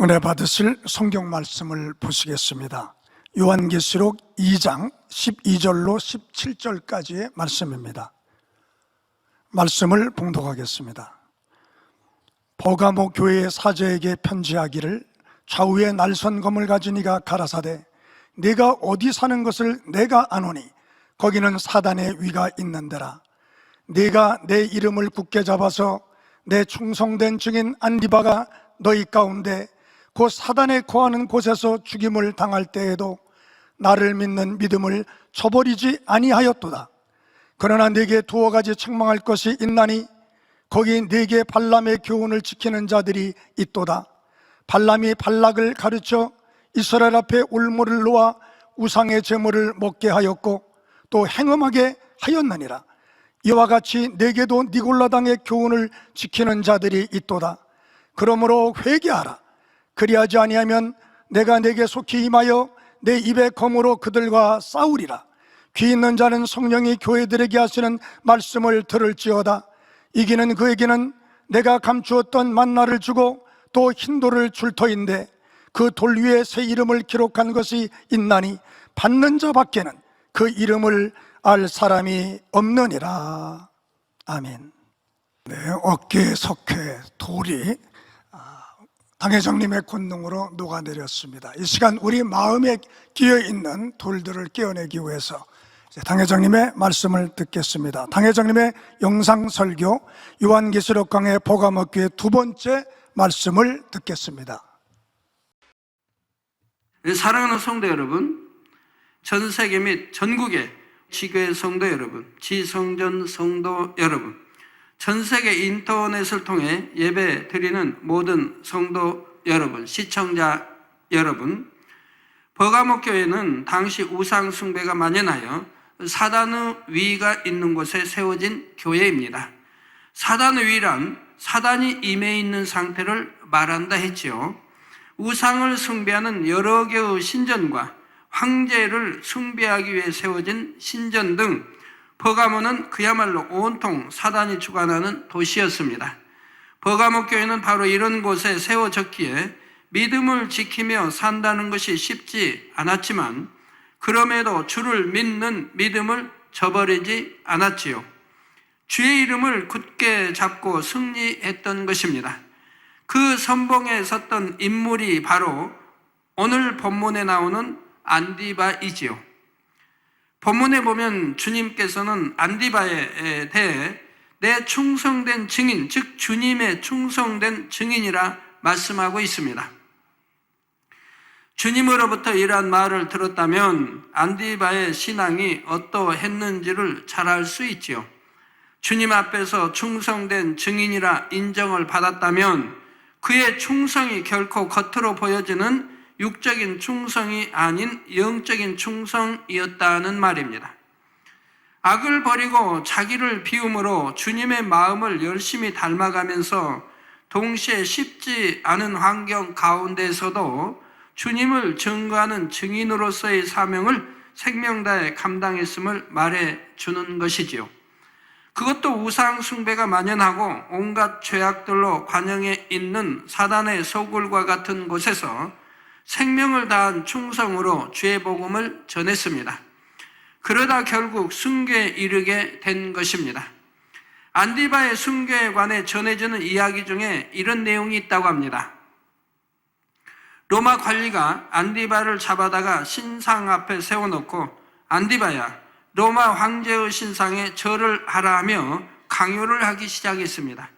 은혜 받으실 성경 말씀을 보시겠습니다. 요한계시록 2장 12절로 17절까지의 말씀입니다. 말씀을 봉독하겠습니다. 버가모 교회의 사제에게 편지하기를 좌우에 날선 검을 가진 이가 가라사대 네가 어디 사는 것을 내가 아노니 거기는 사단의 위가 있는 데라. 네가 내 이름을 굳게 잡아서 내 충성된 증인 안디바가 너희 가운데 곧 사단에 거하는 곳에서 죽임을 당할 때에도 나를 믿는 믿음을 저버리지 아니하였도다. 그러나 네게 두어 가지 책망할 것이 있나니 거기 네게 발람의 교훈을 지키는 자들이 있도다. 발람이 발락을 가르쳐 이스라엘 앞에 울무를 놓아 우상의 제물을 먹게 하였고 또 행음하게 하였느니라. 이와 같이 네게도 니골라당의 교훈을 지키는 자들이 있도다. 그러므로 회개하라. 그리하지 아니하면 내가 네게 속히 임하여 내 입의 검으로 그들과 싸우리라. 귀 있는 자는 성령이 교회들에게 하시는 말씀을 들을지어다. 이기는 그에게는 내가 감추었던 만나를 주고 또 흰돌을 줄 터인데 그 돌 위에 새 이름을 기록한 것이 있나니 받는 자 밖에는 그 이름을 알 사람이 없느니라. 아멘. 네, 어깨에 석회 돌이 당회장님의 권능으로 녹아내렸습니다. 이 시간 우리 마음에 끼어있는 돌들을 깨어내기 위해서 당회장님의 말씀을 듣겠습니다. 당회장님의 영상 설교 요한계시록 강해 버가모 교회 두 번째 말씀을 듣겠습니다. 사랑하는 성도 여러분, 전 세계 및 전국의 지교회 성도 여러분, 지성전 성도 여러분, 전 세계 인터넷을 통해 예배 드리는 모든 성도 여러분, 시청자 여러분, 버가모 교회는 당시 우상 숭배가 만연하여 사단의 위가 있는 곳에 세워진 교회입니다. 사단의 위란 사단이 임해 있는 상태를 말한다 했지요. 우상을 숭배하는 여러 개의 신전과 황제를 숭배하기 위해 세워진 신전 등 버가모는 그야말로 온통 사단이 주관하는 도시였습니다. 버가모 교회는 바로 이런 곳에 세워졌기에 믿음을 지키며 산다는 것이 쉽지 않았지만 그럼에도 주를 믿는 믿음을 저버리지 않았지요. 주의 이름을 굳게 잡고 승리했던 것입니다. 그 선봉에 섰던 인물이 바로 오늘 본문에 나오는 안디바이지요. 본문에 보면 주님께서는 안디바에 대해 내 충성된 증인, 즉 주님의 충성된 증인이라 말씀하고 있습니다. 주님으로부터 이러한 말을 들었다면 안디바의 신앙이 어떠했는지를 잘 알 수 있지요. 주님 앞에서 충성된 증인이라 인정을 받았다면 그의 충성이 결코 겉으로 보여지는 육적인 충성이 아닌 영적인 충성이었다는 말입니다. 악을 버리고 자기를 비움으로 주님의 마음을 열심히 닮아가면서 동시에 쉽지 않은 환경 가운데서도 주님을 증거하는 증인으로서의 사명을 생명다해 감당했음을 말해주는 것이지요. 그것도 우상 숭배가 만연하고 온갖 죄악들로 관영해 있는 사단의 소굴과 같은 곳에서 생명을 다한 충성으로 주의 복음을 전했습니다. 그러다 결국 순교에 이르게 된 것입니다. 안디바의 순교에 관해 전해지는 이야기 중에 이런 내용이 있다고 합니다. 로마 관리가 안디바를 잡아다가 신상 앞에 세워놓고 안디바야, 로마 황제의 신상에 절을 하라 하며 강요를 하기 시작했습니다.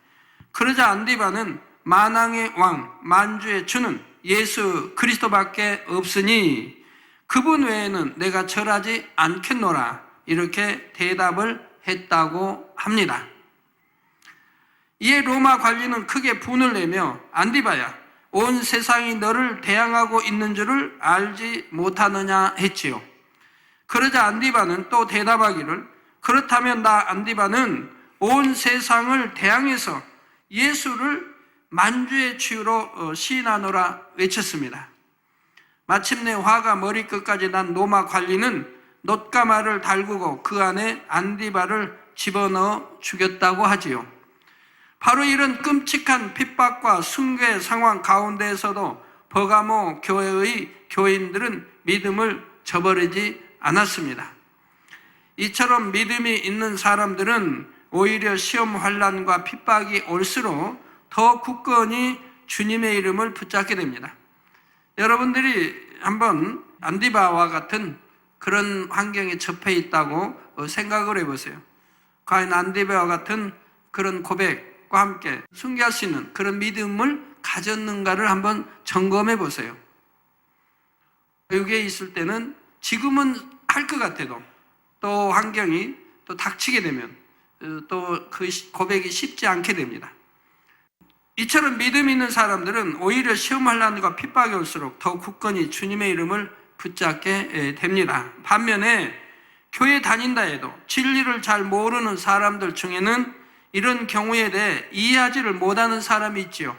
그러자 안디바는 만왕의 왕, 만주의 주는 예수 그리스도밖에 없으니 그분 외에는 내가 절하지 않겠노라, 이렇게 대답을 했다고 합니다. 이에 로마 관리는 크게 분을 내며 안디바야, 온 세상이 너를 대항하고 있는 줄을 알지 못하느냐 했지요. 그러자 안디바는 또 대답하기를 그렇다면 나 안디바는 온 세상을 대항해서 예수를 만주의 주로 시인하노라 외쳤습니다. 마침내 화가 머리끝까지 난 로마 관리는 놋가마를 달구고 그 안에 안디바를 집어넣어 죽였다고 하지요. 바로 이런 끔찍한 핍박과 숭괴 상황 가운데에서도 버가모 교회의 교인들은 믿음을 저버리지 않았습니다. 이처럼 믿음이 있는 사람들은 오히려 시험 환난과 핍박이 올수록 더 굳건히 주님의 이름을 붙잡게 됩니다. 여러분들이 한번 안디바와 같은 그런 환경에 접해 있다고 생각을 해보세요. 과연 안디바와 같은 그런 고백과 함께 순교할 수 있는 그런 믿음을 가졌는가를 한번 점검해 보세요. 여기에 있을 때는 지금은 할 것 같아도 또 환경이 또 닥치게 되면 또 그 고백이 쉽지 않게 됩니다. 이처럼 믿음 있는 사람들은 오히려 시험 환난과 핍박이 올수록 더 굳건히 주님의 이름을 붙잡게 됩니다. 반면에 교회 다닌다 해도 진리를 잘 모르는 사람들 중에는 이런 경우에 대해 이해하지를 못하는 사람이 있지요.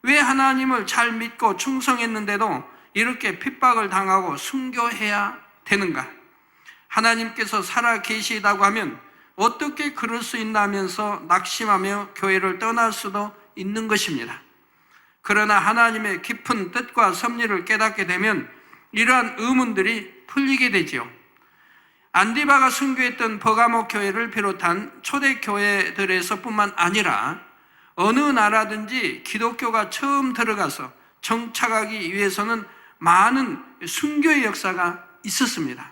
왜 하나님을 잘 믿고 충성했는데도 이렇게 핍박을 당하고 순교해야 되는가? 하나님께서 살아 계시다고 하면 어떻게 그럴 수 있나면서 낙심하며 교회를 떠날 수도 있는 것입니다. 그러나 하나님의 깊은 뜻과 섭리를 깨닫게 되면 이러한 의문들이 풀리게 되지요. 안디바가 순교했던 버가모 교회를 비롯한 초대 교회들에서뿐만 아니라 어느 나라든지 기독교가 처음 들어가서 정착하기 위해서는 많은 순교의 역사가 있었습니다.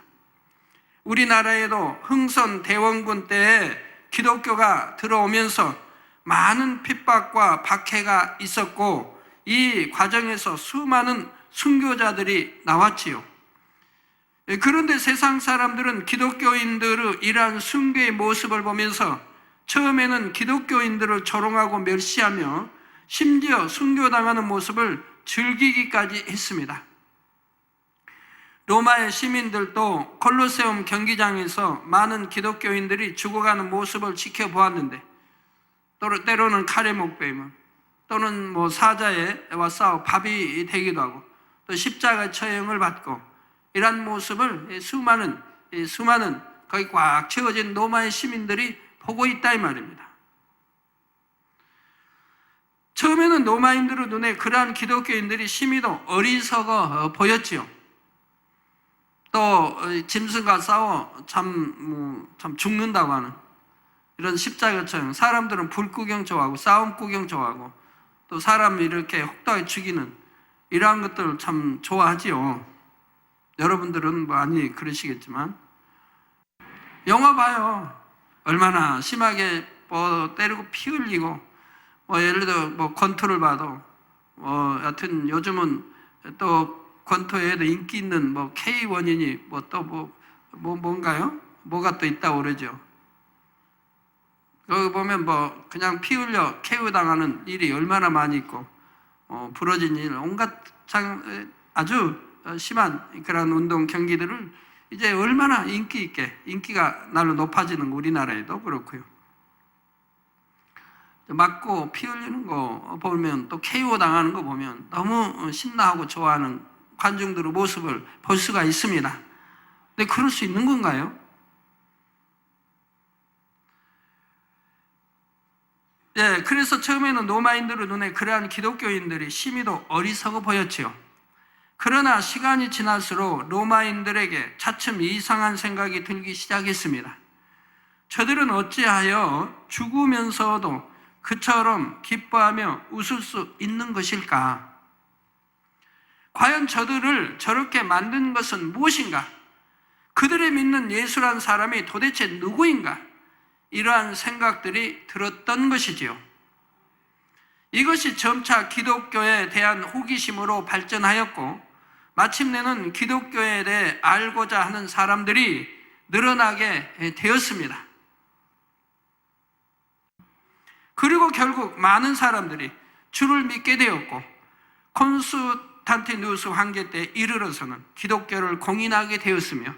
우리나라에도 흥선 대원군 때에 기독교가 들어오면서 많은 핍박과 박해가 있었고 이 과정에서 수많은 순교자들이 나왔지요. 그런데 세상 사람들은 기독교인들의 이러한 순교의 모습을 보면서 처음에는 기독교인들을 조롱하고 멸시하며 심지어 순교당하는 모습을 즐기기까지 했습니다. 로마의 시민들도 콜로세움 경기장에서 많은 기독교인들이 죽어가는 모습을 지켜보았는데 때로는 칼에 목베이면 또는 사자와 싸워 밥이 되기도 하고 또 십자가 처형을 받고 이러한 모습을 수많은 거의 꽉 채워진 로마의 시민들이 보고 있다 이 말입니다. 처음에는 로마인들의 눈에 그러한 기독교인들이 심히도 어리석어 보였지요. 또 짐승과 싸워 참 죽는다고 하는 이런 십자가처럼 사람들은 불 구경 좋아하고 싸움 구경 좋아하고 또 사람 이렇게 혹독하게 죽이는 이러한 것들을 참 좋아하지요. 여러분들은 많이 그러시겠지만 영화 봐요. 얼마나 심하게 때리고 피 흘리고 예를 들어 권투를 봐도 여튼 요즘은 또 권투에도 인기 있는 K1이니 뭔가요? 뭐가 또 있다고 그러죠. 거기 보면 그냥 피 흘려 KO 당하는 일이 얼마나 많이 있고 부러진 일 온갖 아주 심한 그런 운동 경기들을 이제 얼마나 인기 있게 인기가 날로 높아지는 거 우리나라에도 그렇고요. 맞고 피 흘리는 거 보면 또 KO 당하는 거 보면 너무 신나하고 좋아하는 관중들의 모습을 볼 수가 있습니다. 근데 그럴 수 있는 건가요? 네, 그래서 처음에는 로마인들의 눈에 그러한 기독교인들이 심히도 어리석어 보였지요. 그러나 시간이 지날수록 로마인들에게 차츰 이상한 생각이 들기 시작했습니다. 저들은 어찌하여 죽으면서도 그처럼 기뻐하며 웃을 수 있는 것일까? 과연 저들을 저렇게 만든 것은 무엇인가? 그들이 믿는 예수란 사람이 도대체 누구인가? 이러한 생각들이 들었던 것이지요. 이것이 점차 기독교에 대한 호기심으로 발전하였고 마침내는 기독교에 대해 알고자 하는 사람들이 늘어나게 되었습니다. 그리고 결국 많은 사람들이 주를 믿게 되었고 콘스탄티누스 황제 때 이르러서는 기독교를 공인하게 되었으며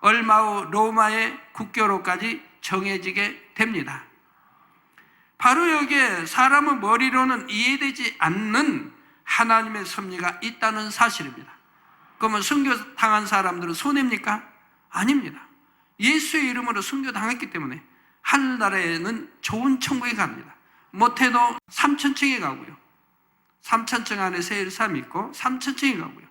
얼마 후 로마의 국교로까지 정해지게 됩니다. 바로 여기에 사람의 머리로는 이해되지 않는 하나님의 섭리가 있다는 사실입니다. 그러면 순교당한 사람들은 손해입니까? 아닙니다. 예수의 이름으로 순교당했기 때문에 하늘나라에는 좋은 천국에 갑니다. 못해도 3,000층에 가고요. 3,000층 안에 새 예루살렘이 있고 3,000층이 가고요.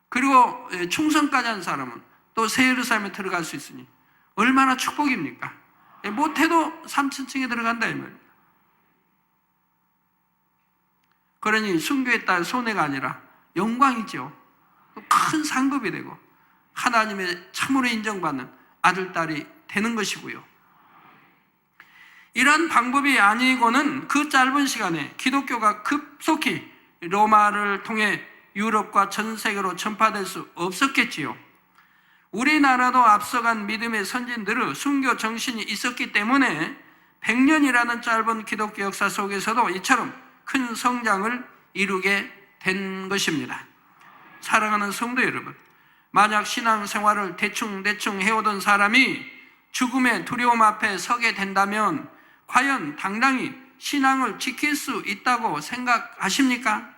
그리고 충성까지 한 사람은 또 새 예루살렘에 들어갈 수 있으니 얼마나 축복입니까? 못해도 3,000층에 들어간다 이 말입니다. 그러니 순교에 따른 손해가 아니라 영광이죠. 또 큰 상급이 되고 하나님의 참으로 인정받는 아들, 딸이 되는 것이고요. 이런 방법이 아니고는 그 짧은 시간에 기독교가 급속히 로마를 통해 유럽과 전 세계로 전파될 수 없었겠지요. 우리나라도 앞서간 믿음의 선진들의 순교 정신이 있었기 때문에 100년이라는 짧은 기독교 역사 속에서도 이처럼 큰 성장을 이루게 된 것입니다. 사랑하는 성도 여러분, 만약 신앙생활을 대충 해오던 사람이 죽음의 두려움 앞에 서게 된다면 과연 당당히 신앙을 지킬 수 있다고 생각하십니까?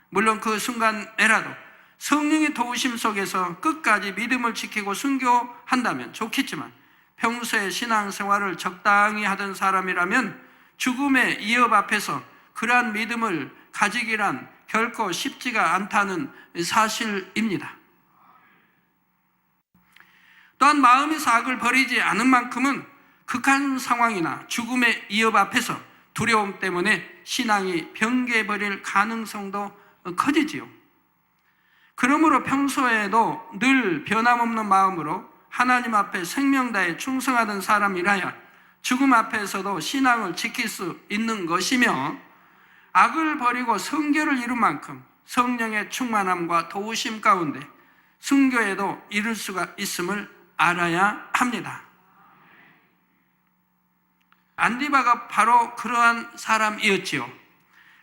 물론 그 순간에라도 성령의 도우심 속에서 끝까지 믿음을 지키고 순교한다면 좋겠지만 평소에 신앙생활을 적당히 하던 사람이라면 죽음의 위협 앞에서 그러한 믿음을 가지기란 결코 쉽지가 않다는 사실입니다. 또한 마음의 악을 버리지 않은 만큼은 극한 상황이나 죽음의 위협 앞에서 두려움 때문에 신앙이 병개버릴 가능성도 커지지요. 그러므로 평소에도 늘 변함없는 마음으로 하나님 앞에 생명 다해 충성하던 사람이라야 죽음 앞에서도 신앙을 지킬 수 있는 것이며, 악을 버리고 성결을 이룬 만큼 성령의 충만함과 도우심 가운데 순교에도 이룰 수가 있음을 알아야 합니다. 안디바가 바로 그러한 사람이었지요.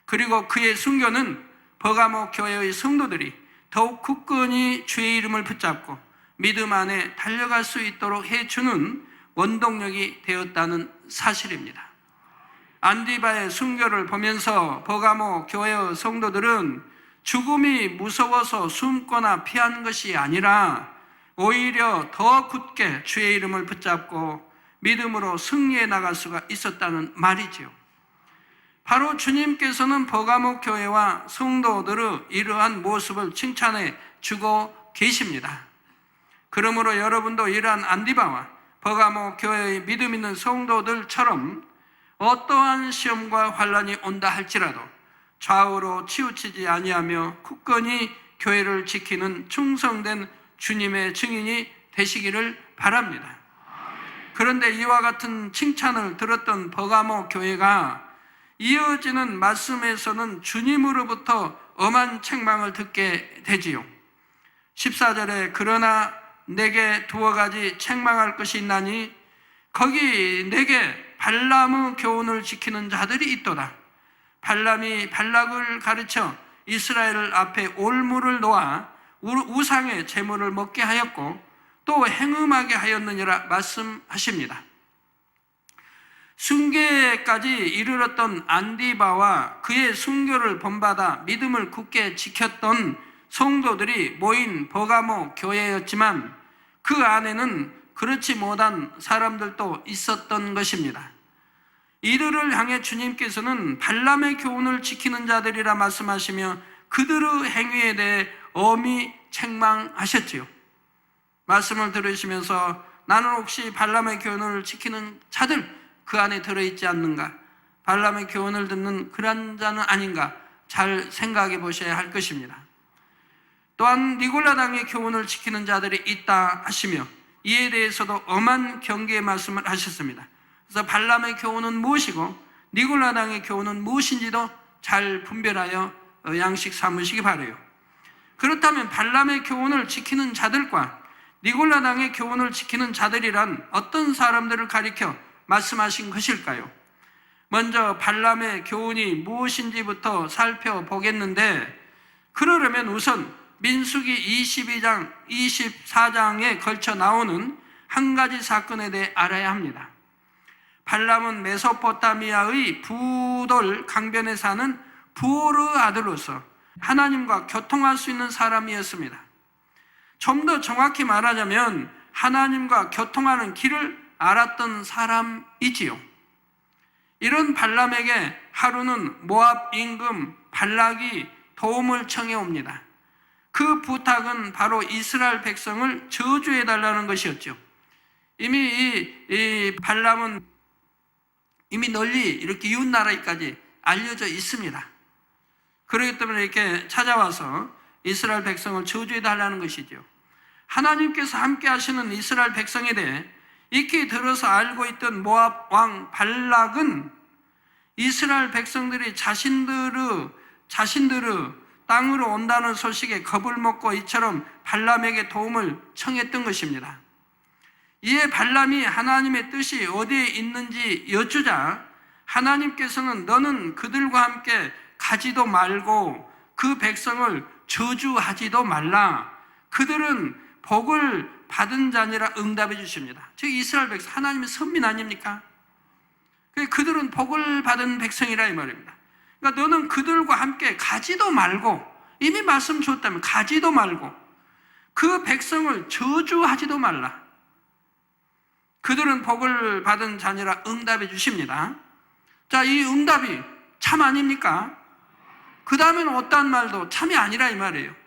그리고 그의 순교는 버가모 교회의 성도들이 더욱 굳건히 주의 이름을 붙잡고 믿음 안에 달려갈 수 있도록 해주는 원동력이 되었다는 사실입니다. 안디바의 순교를 보면서 버가모 교회의 성도들은 죽음이 무서워서 숨거나 피한 것이 아니라 오히려 더 굳게 주의 이름을 붙잡고 믿음으로 승리해 나갈 수가 있었다는 말이지요. 바로 주님께서는 버가모 교회와 성도들의 이러한 모습을 칭찬해 주고 계십니다. 그러므로 여러분도 이러한 안디바와 버가모 교회의 믿음 있는 성도들처럼 어떠한 시험과 환난이 온다 할지라도 좌우로 치우치지 아니하며 굳건히 교회를 지키는 충성된 주님의 증인이 되시기를 바랍니다. 그런데 이와 같은 칭찬을 들었던 버가모 교회가 이어지는 말씀에서는 주님으로부터 엄한 책망을 듣게 되지요. 14절에 그러나 내게 두어 가지 책망할 것이 있나니 거기 내게 발람의 교훈을 지키는 자들이 있도다. 발람이 발락을 가르쳐 이스라엘 앞에 올무를 놓아 우상의 제물을 먹게 하였고 또 행음하게 하였느니라 말씀하십니다. 순교까지 이르렀던 안디바와 그의 순교를 본받아 믿음을 굳게 지켰던 성도들이 모인 버가모 교회였지만 그 안에는 그렇지 못한 사람들도 있었던 것입니다. 이들을 향해 주님께서는 발람의 교훈을 지키는 자들이라 말씀하시며 그들의 행위에 대해 엄히 책망하셨지요. 말씀을 들으시면서 나는 혹시 발람의 교훈을 지키는 자들 그 안에 들어있지 않는가? 발람의 교훈을 듣는 그런 자는 아닌가? 잘 생각해 보셔야 할 것입니다. 또한 니골라당의 교훈을 지키는 자들이 있다 하시며 이에 대해서도 엄한 경계의 말씀을 하셨습니다. 그래서 발람의 교훈은 무엇이고 니골라당의 교훈은 무엇인지도 잘 분별하여 양식 삼으시기 바라요. 그렇다면 발람의 교훈을 지키는 자들과 니골라당의 교훈을 지키는 자들이란 어떤 사람들을 가리켜 말씀하신 것일까요? 먼저 발람의 교훈이 무엇인지부터 살펴보겠는데, 그러려면 우선 민수기 22장, 24장에 걸쳐 나오는 한 가지 사건에 대해 알아야 합니다. 발람은 메소포타미아의 부돌 강변에 사는 부올의 아들로서 하나님과 교통할 수 있는 사람이었습니다. 좀 더 정확히 말하자면 하나님과 교통하는 길을 알았던 사람이지요. 이런 발람에게 하루는 모압 임금 발락이 도움을 청해 옵니다. 그 부탁은 바로 이스라엘 백성을 저주해 달라는 것이었죠. 이미 이 발람은 이미 널리 이렇게 이웃 나라에까지 알려져 있습니다. 그렇기 때문에 이렇게 찾아와서 이스라엘 백성을 저주해 달라는 것이죠. 하나님께서 함께 하시는 이스라엘 백성에 대해 익히 들어서 알고 있던 모압 왕 발락은 이스라엘 백성들이 자신들의 땅으로 온다는 소식에 겁을 먹고 이처럼 발람에게 도움을 청했던 것입니다. 이에 발람이 하나님의 뜻이 어디에 있는지 여쭈자 하나님께서는 너는 그들과 함께 가지도 말고 그 백성을 저주하지도 말라. 그들은 복을 받은 자니라 응답해 주십니다. 즉 이스라엘 백성, 하나님의 선민 아닙니까? 그들은 복을 받은 백성이라 이 말입니다. 그러니까 너는 그들과 함께 가지도 말고, 이미 말씀 줬다면 가지도 말고 그 백성을 저주하지도 말라. 그들은 복을 받은 자니라 응답해 주십니다. 자, 이 응답이 참 아닙니까? 그 다음에는 어떠한 말도 참이 아니라 이 말이에요.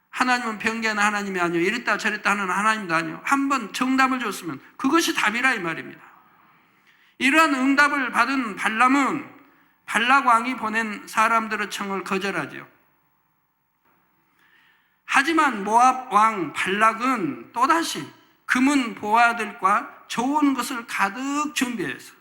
하나님은 변개하는 하나님이 아니요 이랬다 저랬다 하는 하나님도 아니요 한번 정답을 줬으면 그것이 답이라 이 말입니다. 이러한 응답을 받은 발람은 발락 왕이 보낸 사람들의 청을 거절하죠. 하지만 모압 왕 발락은 또다시 금은 보화들과 좋은 것을 가득 준비해서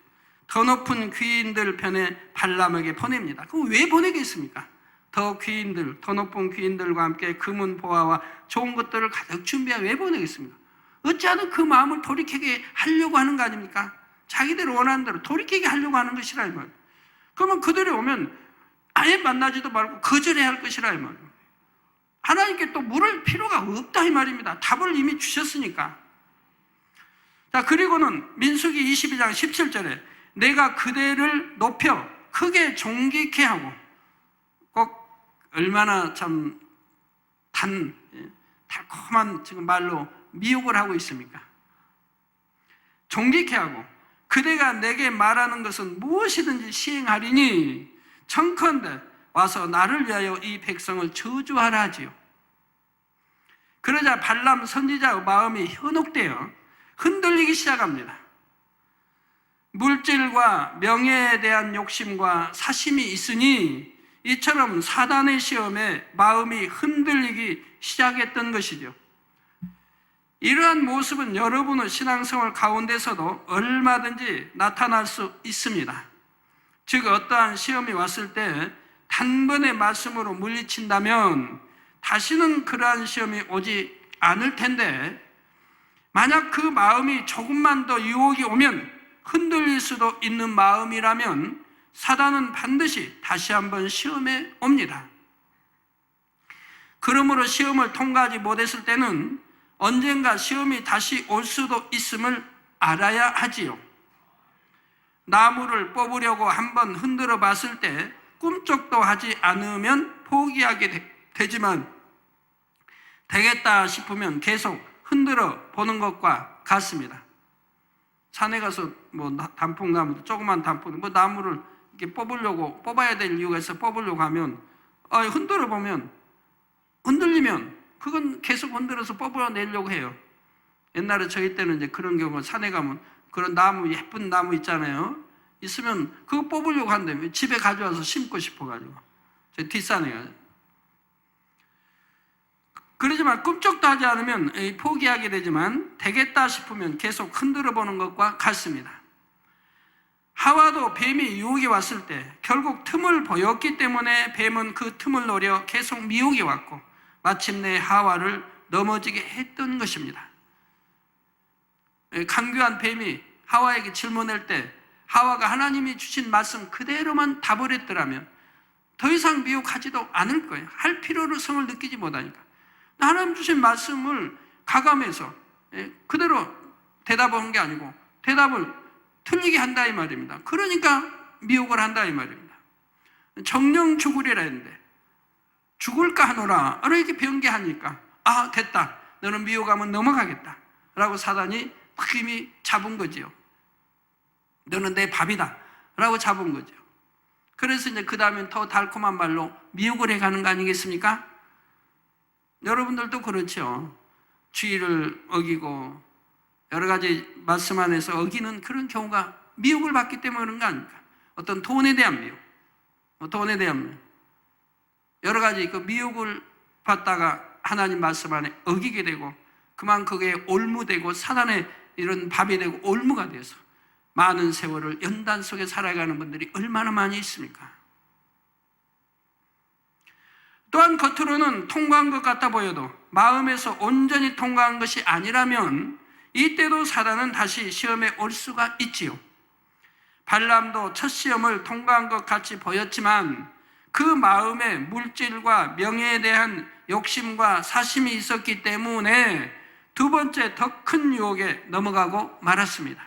더 높은 귀인들 편에 발람에게 보냅니다. 그럼 왜 보내겠습니까? 더 귀인들, 더 높은 귀인들과 함께 금은 보화와 좋은 것들을 가득 준비해 왜 보내겠습니까? 어찌하든 그 마음을 돌이키게 하려고 하는 거 아닙니까? 자기들 원하는 대로 돌이키게 하려고 하는 것이라 이 말이에요. 그러면 그들이 오면 아예 만나지도 말고 거절해야 할 것이라 이 말이에요. 하나님께 또 물을 필요가 없다 이 말입니다. 답을 이미 주셨으니까. 자, 그리고는 민수기 22장 17절에 내가 그대를 높여 크게 존귀케 하고, 꼭 얼마나 참 달콤한 지금 말로 미혹을 하고 있습니까? 존귀케 하고 그대가 내게 말하는 것은 무엇이든지 시행하리니 청컨대 와서 나를 위하여 이 백성을 저주하라 하지요. 그러자 발람 선지자의 마음이 현혹되어 흔들리기 시작합니다. 물질과 명예에 대한 욕심과 사심이 있으니 이처럼 사단의 시험에 마음이 흔들리기 시작했던 것이죠. 이러한 모습은 여러분의 신앙생활 가운데서도 얼마든지 나타날 수 있습니다. 즉 어떠한 시험이 왔을 때 단번에 말씀으로 물리친다면 다시는 그러한 시험이 오지 않을 텐데, 만약 그 마음이 조금만 더 유혹이 오면 흔들릴 수도 있는 마음이라면 사단은 반드시 다시 한번 시험에 옵니다. 그러므로 시험을 통과하지 못했을 때는 언젠가 시험이 다시 올 수도 있음을 알아야 하지요. 나무를 뽑으려고 한번 흔들어 봤을 때 꿈쩍도 하지 않으면 포기하게 되지만 되겠다 싶으면 계속 흔들어 보는 것과 같습니다. 산에 가서 뭐 단풍나무, 조그만 단풍, 뭐 나무를 이렇게 뽑아야 될 이유가 있어 뽑으려고 하면 흔들어 보면 흔들리면 그건 계속 흔들어서 뽑아내려고 해요. 옛날에 저희 때는 이제 그런 경우 산에 가면 그런 나무, 예쁜 나무 있잖아요. 있으면 그거 뽑으려고 한다며 집에 가져와서 심고 싶어가지고 저 뒷산에 가요. 그러지만 꿈쩍도 하지 않으면 포기하게 되지만 되겠다 싶으면 계속 흔들어 보는 것과 같습니다. 하와도 뱀이 유혹이 왔을 때 결국 틈을 보였기 때문에 뱀은 그 틈을 노려 계속 미혹이 왔고 마침내 하와를 넘어지게 했던 것입니다. 강교한 뱀이 하와에게 질문할 때 하와가 하나님이 주신 말씀 그대로만 답을 했더라면 더 이상 미혹하지도 않을 거예요. 할 필요성을 느끼지 못하니까. 하나님 주신 말씀을 가감해서 그대로 대답한 게 아니고 대답을 틀리게 한다 이 말입니다. 그러니까 미혹을 한다 이 말입니다. 정령 죽으리라 했는데 죽을까 하노라 이렇게 변개하니까 됐다, 너는 미혹하면 넘어가겠다 라고 사단이 이미 잡은 거지요. 너는 내 밥이다 라고 잡은 거죠. 그래서 이제 그 다음엔 더 달콤한 말로 미혹을 해가는 거 아니겠습니까? 여러분들도 그렇죠. 주의를 어기고 여러 가지 말씀 안에서 어기는 그런 경우가 미혹을 받기 때문에 그런 거 아닙니까? 어떤 돈에 대한 미혹, 돈에 대한 미혹, 여러 가지 그 미혹을 받다가 하나님 말씀 안에 어기게 되고 그만 그게 올무되고 사단의 이런 밥이 되고 올무가 돼서 많은 세월을 연단 속에 살아가는 분들이 얼마나 많이 있습니까? 또한 겉으로는 통과한 것 같아 보여도 마음에서 온전히 통과한 것이 아니라면 이때도 사단은 다시 시험에 올 수가 있지요. 발람도 첫 시험을 통과한 것 같이 보였지만 그 마음에 물질과 명예에 대한 욕심과 사심이 있었기 때문에 두 번째 더 큰 유혹에 넘어가고 말았습니다.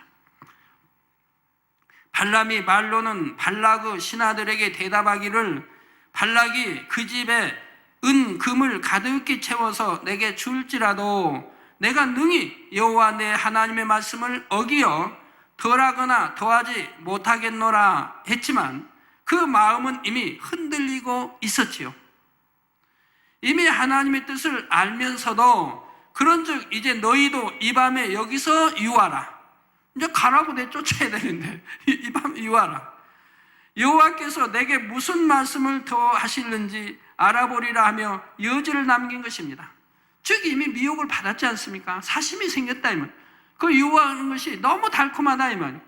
발람이 말로는 발라그 신하들에게 대답하기를 발락이 그 집에 은, 금을 가득히 채워서 내게 줄지라도 내가 능히 여호와 내 하나님의 말씀을 어기어 덜하거나 더하지 못하겠노라 했지만 그 마음은 이미 흔들리고 있었지요. 이미 하나님의 뜻을 알면서도 그런즉 이제 너희도 이 밤에 여기서 유하라. 이제 가라고 내쫓아야 되는데 이 밤에 유하라. 여호와께서 내게 무슨 말씀을 더 하실는지 알아보리라 하며 여지를 남긴 것입니다. 즉 이미 미혹을 받았지 않습니까? 사심이 생겼다 이 말. 그 유혹하는 것이 너무 달콤하다 이 말이에요.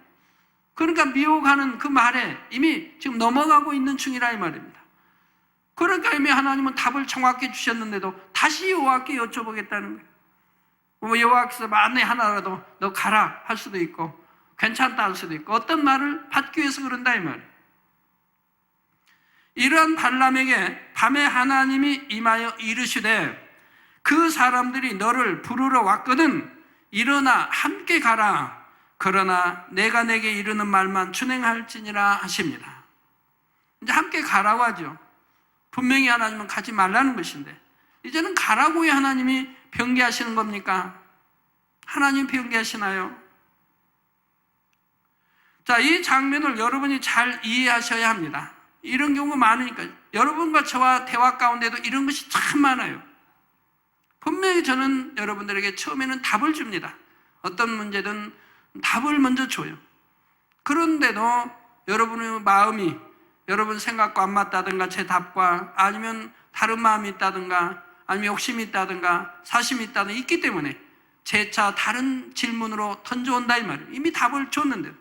그러니까 미혹하는 그 말에 이미 지금 넘어가고 있는 중이라 이 말입니다. 그러니까 이미 하나님은 답을 정확히 주셨는데도 다시 여호와께 여쭤보겠다는 거예요. 뭐 여호와께서 만에 하나라도 너 가라 할 수도 있고 괜찮다 할 수도 있고 어떤 말을 받기 위해서 그런다 이 말이에요. 이러한 발람에게 밤에 하나님이 임하여 이르시되 그 사람들이 너를 부르러 왔거든 일어나 함께 가라. 그러나 내가 내게 이르는 말만 준행할지니라 하십니다. 이제 함께 가라고 하죠. 분명히 하나님은 가지 말라는 것인데 이제는 가라고 왜 하나님이 변개하시는 겁니까? 하나님 변개하시나요? 자, 이 장면을 여러분이 잘 이해하셔야 합니다. 이런 경우가 많으니까 여러분과 저와 대화 가운데도 이런 것이 참 많아요. 분명히 저는 여러분들에게 처음에는 답을 줍니다. 어떤 문제든 답을 먼저 줘요. 그런데도 여러분의 마음이 여러분 생각과 안 맞다든가 제 답과 아니면 다른 마음이 있다든가 아니면 욕심이 있다든가 사심이 있다든가 있기 때문에 재차 다른 질문으로 던져온다 이 말이에요. 이미 답을 줬는데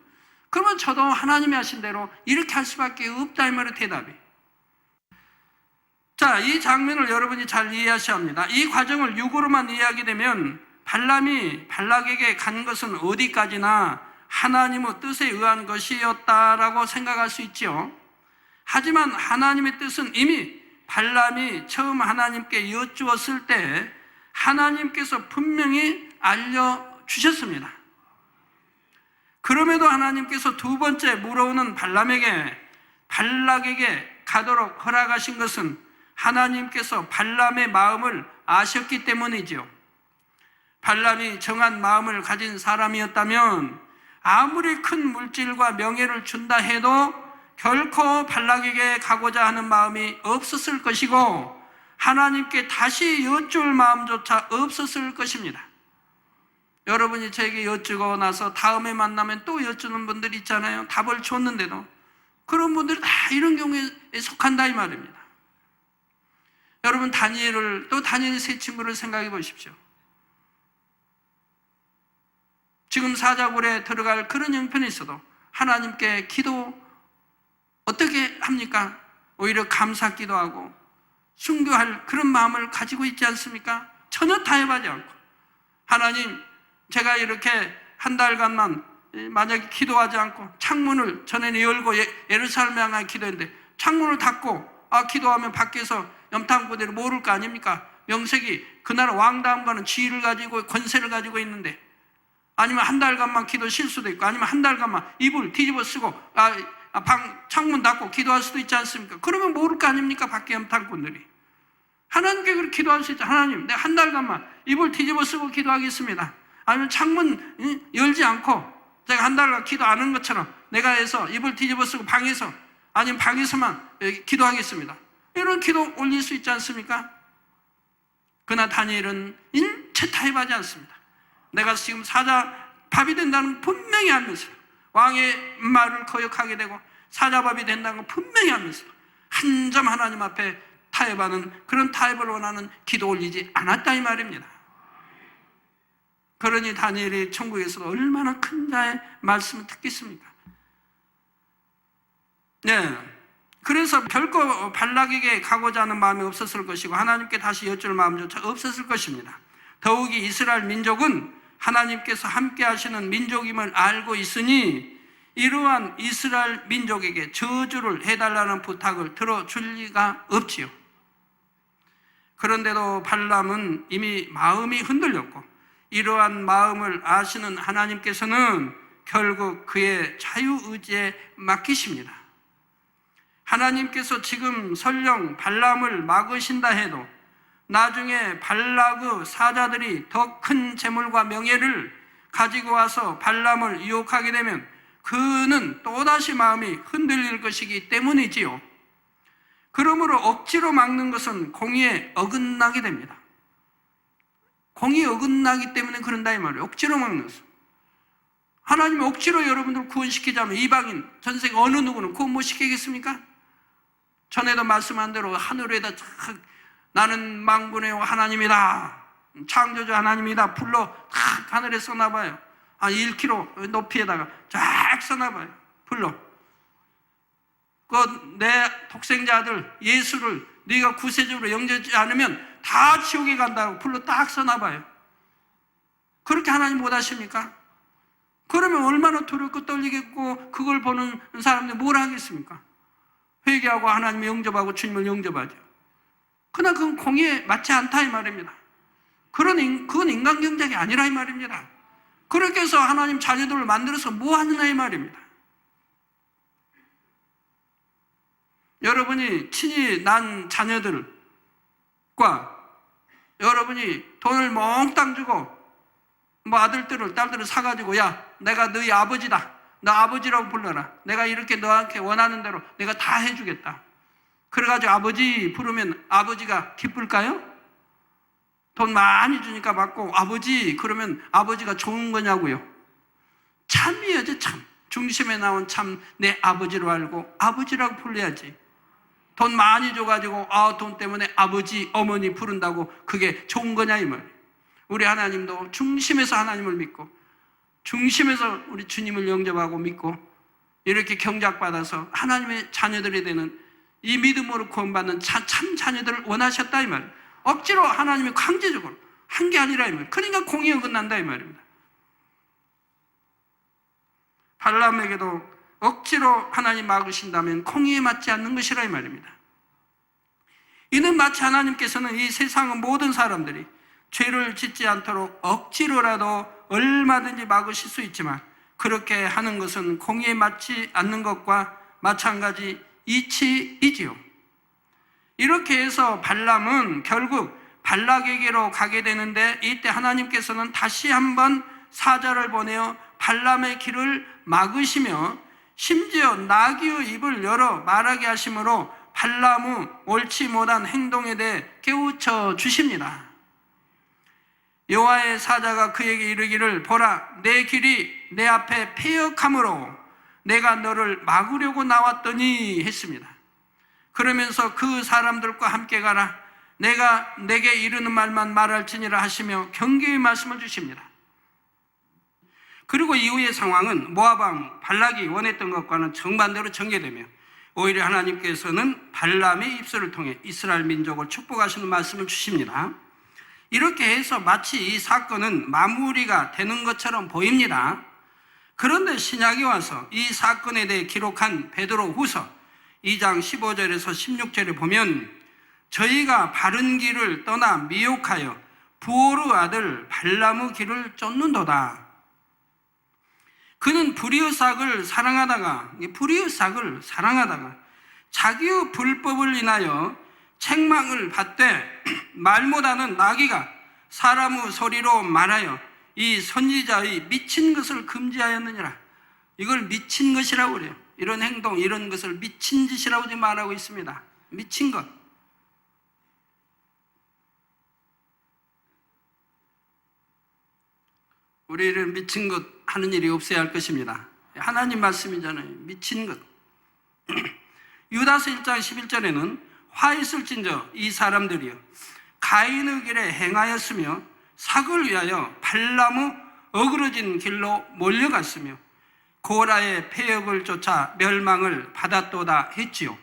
그러면 저도 하나님이 하신 대로 이렇게 할 수밖에 없다 이 말의 대답이. 자, 이 장면을 여러분이 잘 이해하셔야 합니다. 이 과정을 육으로만 이해하게 되면 발람이 발락에게 간 것은 어디까지나 하나님의 뜻에 의한 것이었다라고 생각할 수 있죠. 하지만 하나님의 뜻은 이미 발람이 처음 하나님께 여쭈었을 때 하나님께서 분명히 알려주셨습니다. 그럼에도 하나님께서 두 번째 물어오는 발락에게 가도록 허락하신 것은 하나님께서 발람의 마음을 아셨기 때문이지요. 발람이 정한 마음을 가진 사람이었다면 아무리 큰 물질과 명예를 준다 해도 결코 발락에게 가고자 하는 마음이 없었을 것이고 하나님께 다시 여쭐 마음조차 없었을 것입니다. 여러분이 저에게 여쭈고 나서 다음에 만나면 또 여쭈는 분들이 있잖아요. 답을 줬는데도 그런 분들이 다 이런 경우에 속한다 이 말입니다. 여러분 다니엘의 세 친구를 생각해 보십시오. 지금 사자굴에 들어갈 그런 형편이 있어도 하나님께 기도 어떻게 합니까? 오히려 감사 기도하고 순교할 그런 마음을 가지고 있지 않습니까? 전혀 타협하지 않고 하나님 제가 이렇게 한 달간만 만약에 기도하지 않고 창문을 전에는 열고 예루살렘 향하여 기도했는데 창문을 닫고 기도하면 밖에서 염탐꾼들이 모를 거 아닙니까? 명색이 그 나라 왕 다음과는 지위를 가지고 권세를 가지고 있는데 아니면 한 달간만 기도 쉴 수도 있고 아니면 한 달간만 이불 뒤집어 쓰고 창문 닫고 기도할 수도 있지 않습니까? 그러면 모를 거 아닙니까? 밖에 염탐꾼들이. 하나님께 그렇게 기도할 수 있죠. 하나님 내가 한 달간만 이불 뒤집어 쓰고 기도하겠습니다. 아니면 창문 열지 않고 제가 한 달간 기도 안 한 것처럼 내가 해서 이불 뒤집어 쓰고 방에서, 아니면 방에서만 기도하겠습니다. 이런 기도 올릴 수 있지 않습니까? 그러나 다니엘은 일체 타협하지 않습니다. 내가 지금 사자밥이 된다는 걸 분명히 알면서, 왕의 말을 거역하게 되고 사자밥이 된다는 걸 분명히 알면서 한 점 하나님 앞에 타협하는, 그런 타협을 원하는 기도 올리지 않았다 이 말입니다. 그러니 다니엘이 천국에서 얼마나 큰 자의 말씀을 듣겠습니까? 네. 그래서 결코 발락에게 가고자 하는 마음이 없었을 것이고 하나님께 다시 여쭐 마음조차 없었을 것입니다. 더욱이 이스라엘 민족은 하나님께서 함께 하시는 민족임을 알고 있으니 이러한 이스라엘 민족에게 저주를 해달라는 부탁을 들어줄 리가 없지요. 그런데도 발람은 이미 마음이 흔들렸고 이러한 마음을 아시는 하나님께서는 결국 그의 자유의지에 맡기십니다. 하나님께서 지금 설령 발람을 막으신다 해도 나중에 발락의 사자들이 더 큰 재물과 명예를 가지고 와서 발람을 유혹하게 되면 그는 또다시 마음이 흔들릴 것이기 때문이지요. 그러므로 억지로 막는 것은 공의에 어긋나게 됩니다. 공의에 어긋나기 때문에 그런다 이 말이에요. 억지로 막는 것은. 하나님이 억지로 여러분들 구원시키자면 이방인, 전세계 어느 누구는 구원 못 시키겠습니까? 전에도 말씀한 대로 하늘에다 나는 만군의 하나님이다, 창조주 하나님이다 불러 탁 하늘에 써놔봐요. 한 1km 높이에다가 쫙 써놔봐요. 불러. 그 내 독생자 아들 예수를 네가 구세주로 영접하지 않으면 다 지옥에 간다고 불러 딱 써놔봐요. 그렇게 하나님 못하십니까? 그러면 얼마나 두렵고 떨리겠고 그걸 보는 사람들이 뭘 하겠습니까? 회개하고 하나님을 영접하고 주님을 영접하죠. 그러나 그건 공의에 맞지 않다 이 말입니다. 그건 인간 경작이 아니라 이 말입니다. 그렇게 해서 하나님 자녀들을 만들어서 뭐 하느냐 이 말입니다. 여러분이 친히 난 자녀들과 여러분이 돈을 몽땅 주고 뭐 아들들을 딸들을 사가지고 야 내가 너희 아버지다, 너 아버지라고 불러라, 내가 이렇게 너한테 원하는 대로 내가 다 해주겠다, 그래가지고 아버지 부르면 아버지가 기쁠까요? 돈 많이 주니까 받고 아버지 그러면 아버지가 좋은 거냐고요? 참이야지 참. 중심에 나온 참 내 아버지로 알고 아버지라고 불러야지. 돈 많이 줘가지고 돈 때문에 아버지 어머니 부른다고 그게 좋은 거냐 이 말이에요. 우리 하나님도 중심에서 하나님을 믿고 중심에서 우리 주님을 영접하고 믿고 이렇게 경작받아서 하나님의 자녀들이 되는 이 믿음으로 구원받는 참 자녀들을 원하셨다 이 말이에요. 억지로 하나님이 강제적으로 한 게 아니라 이 말이에요. 그러니까 공의에 어긋난다 이 말입니다. 발람에게도 억지로 하나님 막으신다면 공의에 맞지 않는 것이라 이 말입니다. 이는 마치 하나님께서는 이 세상의 모든 사람들이 죄를 짓지 않도록 억지로라도 얼마든지 막으실 수 있지만 그렇게 하는 것은 공의에 맞지 않는 것과 마찬가지 이치이지요. 이렇게 해서 발람은 결국 발락에게로 가게 되는데 이때 하나님께서는 다시 한번 사자를 보내어 발람의 길을 막으시며 심지어 나귀의 입을 열어 말하게 하심으로 발람의 옳지 못한 행동에 대해 깨우쳐 주십니다. 여호와의 사자가 그에게 이르기를 보라 내 길이 내 앞에 패역함으로 내가 너를 막으려고 나왔더니 했습니다. 그러면서 그 사람들과 함께 가라 내가 내게 이르는 말만 말할지니라 하시며 경계의 말씀을 주십니다. 그리고 이후의 상황은 모압 왕 발락이 원했던 것과는 정반대로 전개되며 오히려 하나님께서는 발람의 입술을 통해 이스라엘 민족을 축복하시는 말씀을 주십니다. 이렇게 해서 마치 이 사건은 마무리가 되는 것처럼 보입니다. 그런데 신약에 와서 이 사건에 대해 기록한 베드로 후서 2장 15절에서 16절에 보면 저희가 바른 길을 떠나 미혹하여 부올의 아들 발람의 길을 쫓는도다. 그는 불의의 삭을 사랑하다가 자기의 불법을 인하여 책망을 받되 말 못하는 나귀가 사람의 소리로 말하여 이 선지자의 미친 것을 금지하였느니라. 이걸 미친 것이라고 그래요. 이런 행동, 이런 것을 미친 짓이라고 지금 말하고 있습니다. 미친 것. 우리를 미친 것 하는 일이 없어야 할 것입니다. 하나님 말씀이잖아요. 미친 것. 유다서 1장 11절에는 화 있을진저 이 사람들이여 가인의 길에 행하였으며 삭을 위하여 발나무 어그러진 길로 몰려갔으며 고라의 폐역을 쫓아 멸망을 받았도다 했지요.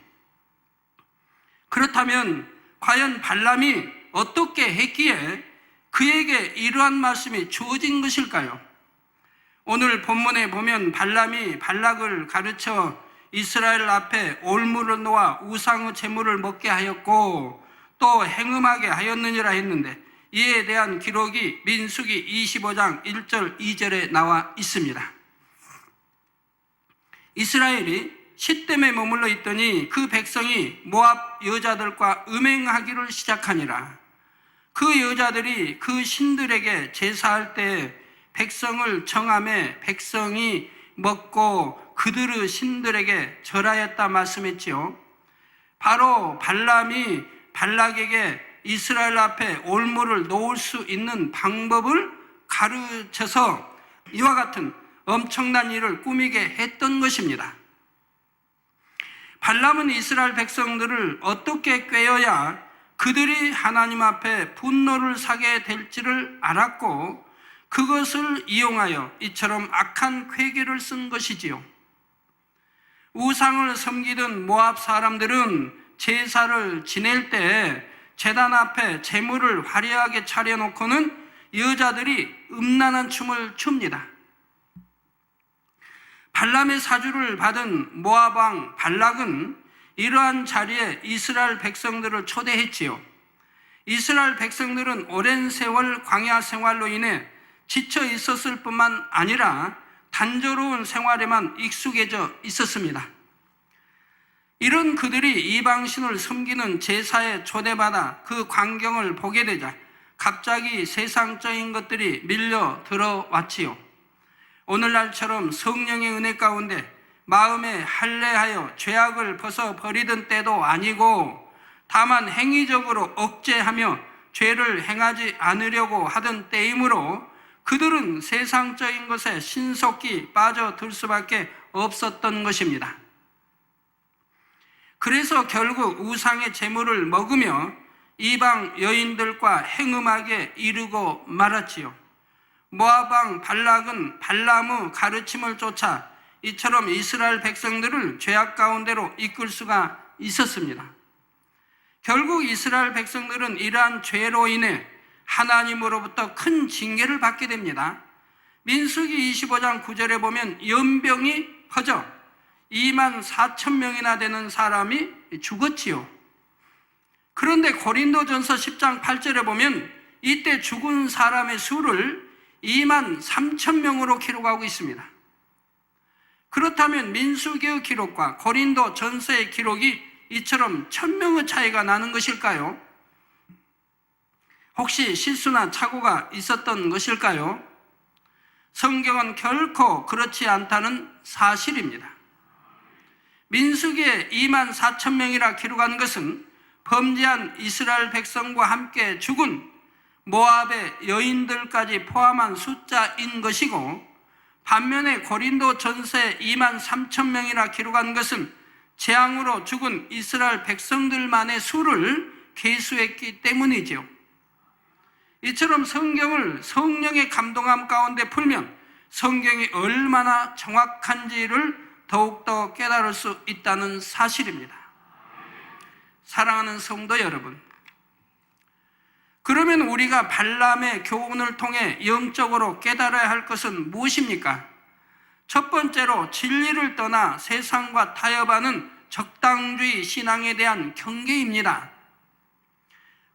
그렇다면 과연 발람이 어떻게 했기에 그에게 이러한 말씀이 주어진 것일까요? 오늘 본문에 보면 발람이 발락을 가르쳐 이스라엘 앞에 올무를 놓아 우상의 제물을 먹게 하였고 또 행음하게 하였느니라 했는데 이에 대한 기록이 민수기 25장 1절 2절에 나와 있습니다. 이스라엘이 시댐에 머물러 있더니 그 백성이 모압 여자들과 음행하기를 시작하니라. 그 여자들이 그 신들에게 제사할 때 백성을 청함에 백성이 먹고 그들의 신들에게 절하였다 말씀했지요. 바로 발람이 발락에게 이스라엘 앞에 올무를 놓을 수 있는 방법을 가르쳐서 이와 같은 엄청난 일을 꾸미게 했던 것입니다. 발람은 이스라엘 백성들을 어떻게 꾀어야 그들이 하나님 앞에 분노를 사게 될지를 알았고 그것을 이용하여 이처럼 악한 궤계를 쓴 것이지요. 우상을 섬기던 모압 사람들은 제사를 지낼 때 제단 앞에 제물을 화려하게 차려놓고는 여자들이 음란한 춤을 춥니다. 발람의 사주를 받은 모압 왕 발락은 이러한 자리에 이스라엘 백성들을 초대했지요. 이스라엘 백성들은 오랜 세월 광야 생활로 인해 지쳐 있었을 뿐만 아니라 단조로운 생활에만 익숙해져 있었습니다. 이런 그들이 이방신을 섬기는 제사에 초대받아 그 광경을 보게 되자 갑자기 세상적인 것들이 밀려 들어왔지요. 오늘날처럼 성령의 은혜 가운데 마음에 할례하여 죄악을 벗어버리던 때도 아니고 다만 행위적으로 억제하며 죄를 행하지 않으려고 하던 때이므로 그들은 세상적인 것에 신속히 빠져들 수밖에 없었던 것입니다. 그래서 결국 우상의 제물을 먹으며 이방 여인들과 행음하게 이르고 말았지요. 모압 왕 발락은 발람의 가르침을 쫓아 이처럼 이스라엘 백성들을 죄악 가운데로 이끌 수가 있었습니다. 결국 이스라엘 백성들은 이러한 죄로 인해 하나님으로부터 큰 징계를 받게 됩니다. 민수기 25장 9절에 보면 연병이 퍼져 2만 4천 명이나 되는 사람이 죽었지요. 그런데 고린도전서 10장 8절에 보면 이때 죽은 사람의 수를 2만 3천 명으로 기록하고 있습니다. 그렇다면 민수기의 기록과 고린도 전서의 기록이 이처럼 1000명의 차이가 나는 것일까요? 혹시 실수나 착오가 있었던 것일까요? 성경은 결코 그렇지 않다는 사실입니다. 민수기에 2만 4천 명이라 기록한 것은 범죄한 이스라엘 백성과 함께 죽은 모압의 여인들까지 포함한 숫자인 것이고 반면에 고린도 전서에 2만 3천 명이라 기록한 것은 재앙으로 죽은 이스라엘 백성들만의 수를 계수했기 때문이지요. 이처럼 성경을 성령의 감동함 가운데 풀면 성경이 얼마나 정확한지를 더욱더 깨달을 수 있다는 사실입니다. 사랑하는 성도 여러분, 그러면 우리가 발람의 교훈을 통해 영적으로 깨달아야 할 것은 무엇입니까? 첫 번째로 진리를 떠나 세상과 타협하는 적당주의 신앙에 대한 경계입니다.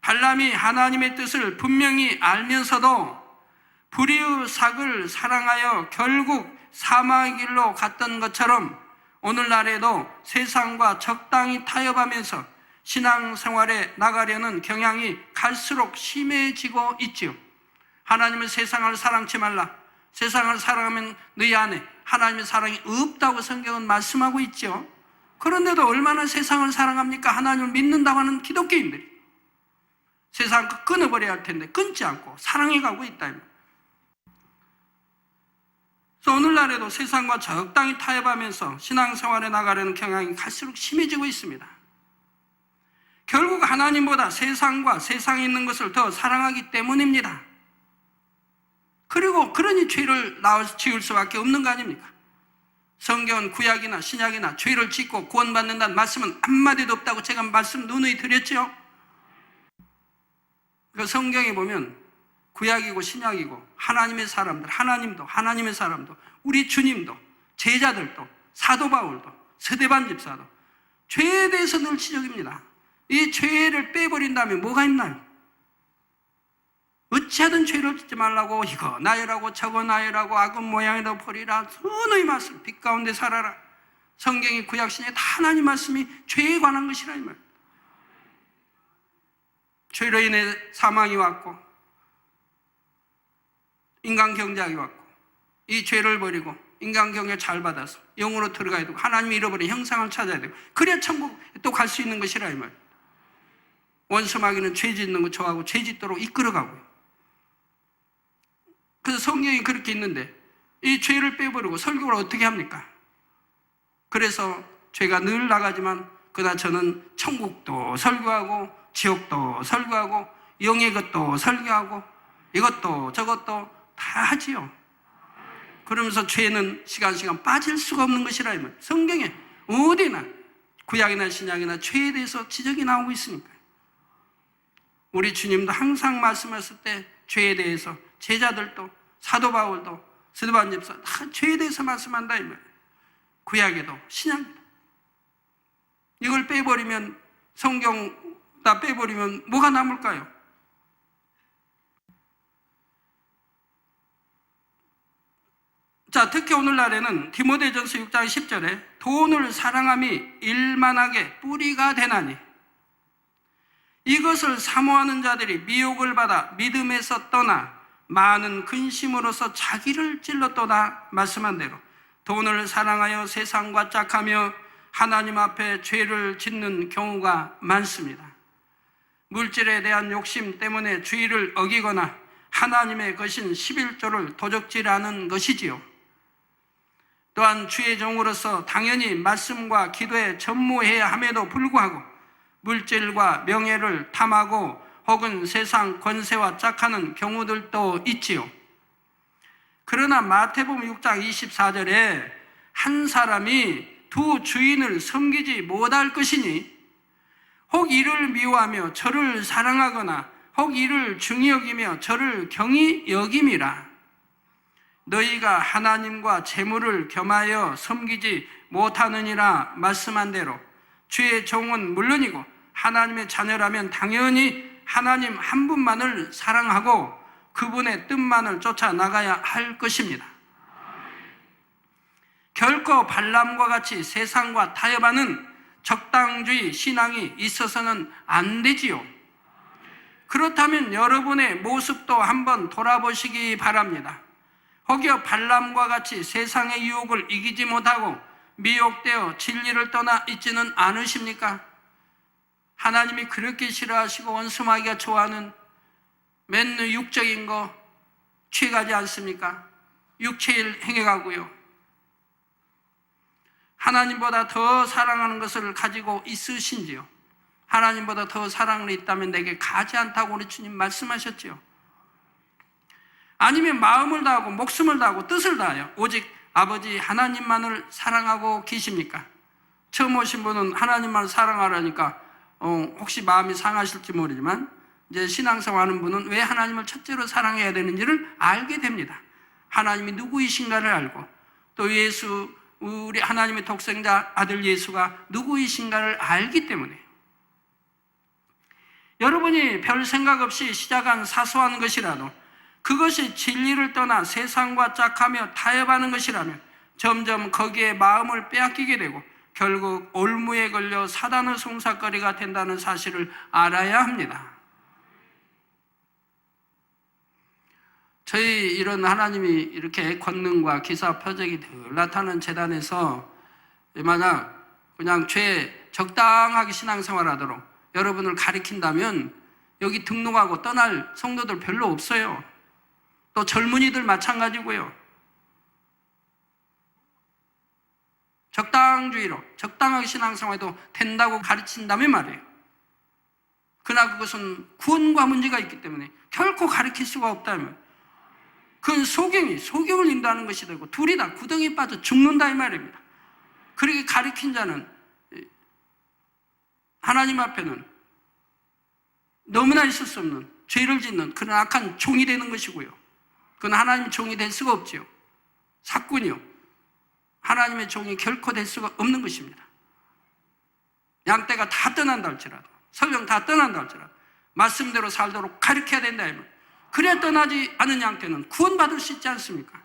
발람이 하나님의 뜻을 분명히 알면서도 불의의 삭을 사랑하여 결국 사망의 길로 갔던 것처럼 오늘날에도 세상과 적당히 타협하면서 신앙생활에 나가려는 경향이 갈수록 심해지고 있지요. 하나님은 세상을 사랑치 말라, 세상을 사랑하면 너희 안에 하나님의 사랑이 없다고 성경은 말씀하고 있죠. 그런데도 얼마나 세상을 사랑합니까? 하나님을 믿는다고 하는 기독교인들이. 세상 끊어버려야 할 텐데 끊지 않고 사랑해가고 있다. 그래서 오늘날에도 세상과 적당히 타협하면서 신앙생활에 나가려는 경향이 갈수록 심해지고 있습니다. 결국 하나님보다 세상과 세상에 있는 것을 더 사랑하기 때문입니다. 그리고 그러니 죄를 지을 수밖에 없는 거 아닙니까? 성경은 구약이나 신약이나 죄를 짓고 구원받는다는 말씀은 한마디도 없다고 제가 말씀 누누이 드렸죠. 그 성경에 보면 구약이고 신약이고 하나님의 사람들, 하나님도 하나님의 사람도 우리 주님도 제자들도 사도 바울도 스데반 집사도 죄에 대해서 늘 지적입니다. 이 죄를 빼버린다면 뭐가 있나요? 어찌하든 죄를 짓지 말라고 이거 나열하고 저거 나열하고 악은 모양에도 버리라 선의 말씀 빛 가운데 살아라. 성경이 구약신약에 다 하나님 말씀이 죄에 관한 것이라 이 말이에요. 죄로 인해 사망이 왔고 인간 경작이 왔고 이 죄를 버리고 인간 경작 잘 받아서 영으로 들어가야 되고 하나님이 잃어버린 형상을 찾아야 되고 그래야 천국 또 갈 수 있는 것이라 이 말이에요. 원수마귀는 죄 짓는 거 좋아하고 죄 짓도록 이끌어가고요. 그래서 성경이 그렇게 있는데 이 죄를 빼버리고 설교를 어떻게 합니까? 그래서 죄가 늘 나가지만 그러나 저는 천국도 설교하고 지옥도 설교하고 영의 것도 설교하고 이것도 저것도 다 하지요. 그러면서 죄는 시간 빠질 수가 없는 것이라 하면 성경에 어디나 구약이나 신약이나 죄에 대해서 지적이 나오고 있으니까 우리 주님도 항상 말씀하실 때 죄에 대해서 제자들도 사도 바울도 스데반 집사 다 죄에 대해서 말씀한다 이 말이에요. 구약에도 신약에도 이걸 빼버리면 성경 다 빼버리면 뭐가 남을까요? 자, 특히 오늘날에는 디모데전서 6장 10절에 돈을 사랑함이 일만하게 뿌리가 되나니 이것을 사모하는 자들이 미혹을 받아 믿음에서 떠나 많은 근심으로서 자기를 찔렀도다 말씀한 대로 돈을 사랑하여 세상과 짝하며 하나님 앞에 죄를 짓는 경우가 많습니다. 물질에 대한 욕심 때문에 주의를 어기거나 하나님의 것인 11조를 도적질하는 것이지요. 또한 주의 종으로서 당연히 말씀과 기도에 전무해야 함에도 불구하고 물질과 명예를 탐하고 혹은 세상 권세와 짝하는 경우들도 있지요. 그러나 마태복음 6장 24절에 한 사람이 두 주인을 섬기지 못할 것이니 혹 이를 미워하며 저를 사랑하거나 혹 이를 중히 여기며 저를 경히 여김이라. 너희가 하나님과 재물을 겸하여 섬기지 못하느니라 말씀한 대로 주의 종은 물론이고 하나님의 자녀라면 당연히 하나님 한 분만을 사랑하고 그분의 뜻만을 쫓아 나가야 할 것입니다. 결코 발람과 같이 세상과 타협하는 적당주의 신앙이 있어서는 안 되지요. 그렇다면 여러분의 모습도 한번 돌아보시기 바랍니다. 혹여 발람과 같이 세상의 유혹을 이기지 못하고 미혹되어 진리를 떠나 있지는 않으십니까? 하나님이 그렇게 싫어하시고 원수마귀가 좋아하는 맨날 육적인 거 취해가지 않습니까? 육체일 행해가고요. 하나님보다 더 사랑하는 것을 가지고 있으신지요? 하나님보다 더 사랑을 있다면 내게 가지 않다고 우리 주님 말씀하셨지요. 아니면 마음을 다하고 목숨을 다하고 뜻을 다하여 오직 아버지 하나님만을 사랑하고 계십니까? 처음 오신 분은 하나님만을 사랑하라니까 혹시 마음이 상하실지 모르지만 이제 신앙생활 하는 분은 왜 하나님을 첫째로 사랑해야 되는지를 알게 됩니다. 하나님이 누구이신가를 알고 또 예수 우리 하나님의 독생자 아들 예수가 누구이신가를 알기 때문에 여러분이 별 생각 없이 시작한 사소한 것이라도 그것이 진리를 떠나 세상과 짝하며 타협하는 것이라면 점점 거기에 마음을 빼앗기게 되고 결국 올무에 걸려 사단의 송사거리가 된다는 사실을 알아야 합니다. 저희 이런 하나님이 이렇게 권능과 기사 표적이 늘 나타나는 재단에서 만약 그냥 죄 적당하게 신앙생활하도록 여러분을 가리킨다면 여기 등록하고 떠날 성도들 별로 없어요. 또 젊은이들 마찬가지고요. 적당주의로 적당하게 신앙생활해도 된다고 가르친다면 말이에요. 그러나 그것은 구원과 문제가 있기 때문에 결코 가르칠 수가 없다면 그건 소경을 인도하는 것이 되고 둘이 다 구덩이에 빠져 죽는다 이 말입니다. 그렇게 가르친 자는 하나님 앞에는 너무나 있을 수 없는 죄를 짓는 그런 악한 종이 되는 것이고요. 그건 하나님의 종이 될 수가 없지요. 사꾼이요. 하나님의 종이 결코 될 수가 없는 것입니다. 양떼가 다 떠난다 할지라도, 설령 다 떠난다 할지라도 말씀대로 살도록 가르쳐야 된다 하면, 그래야 떠나지 않은 양떼는 구원받을 수 있지 않습니까?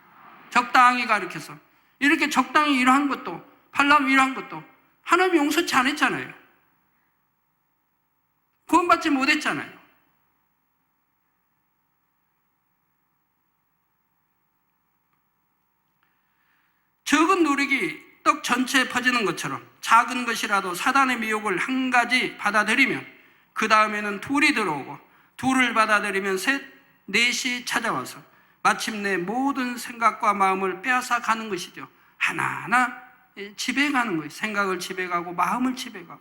적당히 가르쳐서 이렇게 적당히 일한 것도, 발람 일한 것도 하나님이 용서치 않았잖아요. 구원받지 못했잖아요. 적은 누룩이 떡 전체에 퍼지는 것처럼 작은 것이라도 사단의 미혹을 한 가지 받아들이면 그 다음에는 둘이 들어오고, 둘을 받아들이면 셋, 넷이 찾아와서 마침내 모든 생각과 마음을 빼앗아 가는 것이죠. 하나하나 지배가는 거예요. 생각을 지배가고 마음을 지배가고.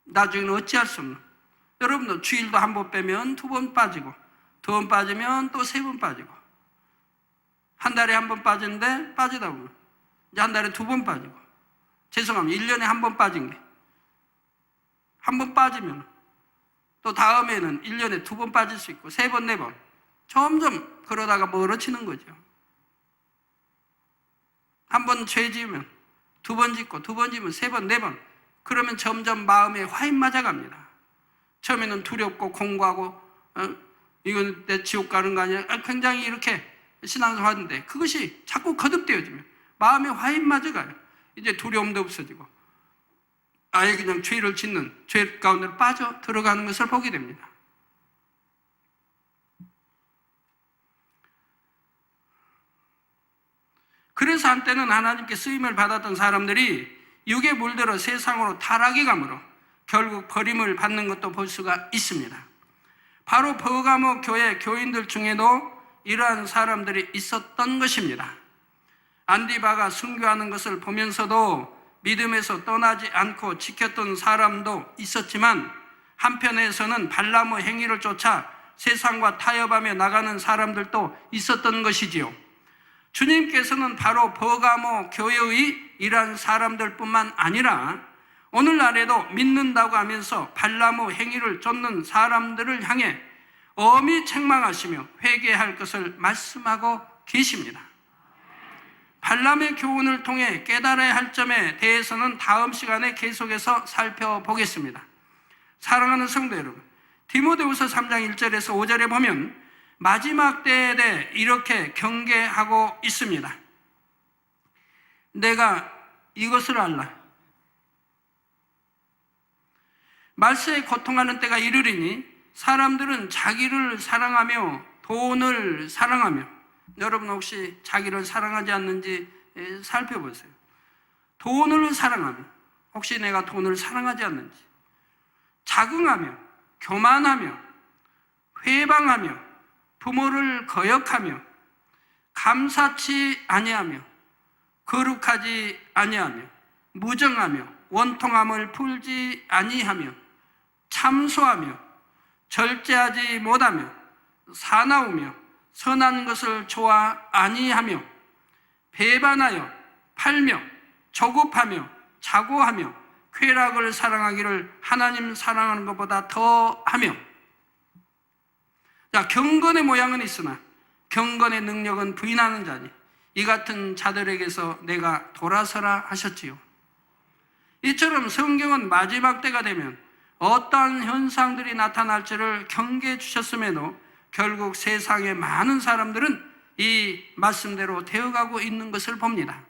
나중에는 어찌할 수 없는, 여러분도 주일도 한 번 빼면 2번 빠지고, 2번 빠지면 또 3번 빠지고, 한 달에 한 번 빠지는데 빠지다 보면 이제 한 달에 2번 빠지고, 죄송합니다, 1년에 한 번 빠진 게 한 번 빠지면 또 다음에는 1년에 2번 빠질 수 있고 3번, 4번 점점 그러다가 멀어지는 거죠. 한 번 죄 지으면 2번 짓고, 2번 지으면 3번, 4번, 그러면 점점 마음에 화인 맞아갑니다. 처음에는 두렵고 공고하고 이건 내 지옥 가는 거 아니야? 굉장히 이렇게 신앙생활 하는데 그것이 자꾸 거듭되어지면 마음에 화인 맞아가요. 이제 두려움도 없어지고 아예 그냥 죄를 짓는, 죄 가운데 빠져 들어가는 것을 보게 됩니다. 그래서 한때는 하나님께 쓰임을 받았던 사람들이 육에 물들어 세상으로 타락해 가므로 결국 버림을 받는 것도 볼 수가 있습니다. 바로 버가모 교회 교인들 중에도 이러한 사람들이 있었던 것입니다. 안디바가 순교하는 것을 보면서도 믿음에서 떠나지 않고 지켰던 사람도 있었지만, 한편에서는 발람의 행위를 쫓아 세상과 타협하며 나가는 사람들도 있었던 것이지요. 주님께서는 바로 버가모 교회의 이러한 사람들뿐만 아니라 오늘날에도 믿는다고 하면서 발람의 행위를 쫓는 사람들을 향해 엄히 책망하시며 회개할 것을 말씀하고 계십니다. 발람의 교훈을 통해 깨달아야 할 점에 대해서는 다음 시간에 계속해서 살펴보겠습니다. 사랑하는 성도 여러분, 디모데후서 3장 1절에서 5절에 보면 마지막 때에 대해 이렇게 경계하고 있습니다. 내가 이것을 알라. 말세에 고통하는 때가 이르리니 사람들은 자기를 사랑하며 돈을 사랑하며, 여러분 혹시 자기를 사랑하지 않는지 살펴보세요. 돈을 사랑하며, 혹시 내가 돈을 사랑하지 않는지, 자긍하며, 교만하며, 회방하며, 부모를 거역하며, 감사치 아니하며, 거룩하지 아니하며, 무정하며, 원통함을 풀지 아니하며, 참소하며, 절제하지 못하며, 사나우며, 선한 것을 좋아 아니하며, 배반하여 팔며, 조급하며, 자고하며, 쾌락을 사랑하기를 하나님 사랑하는 것보다 더하며. 자, 경건의 모양은 있으나 경건의 능력은 부인하는 자니 이 같은 자들에게서 내가 돌아서라 하셨지요. 이처럼 성경은 마지막 때가 되면 어떠한 현상들이 나타날지를 경계해 주셨음에도 결국 세상의 많은 사람들은 이 말씀대로 되어가고 있는 것을 봅니다.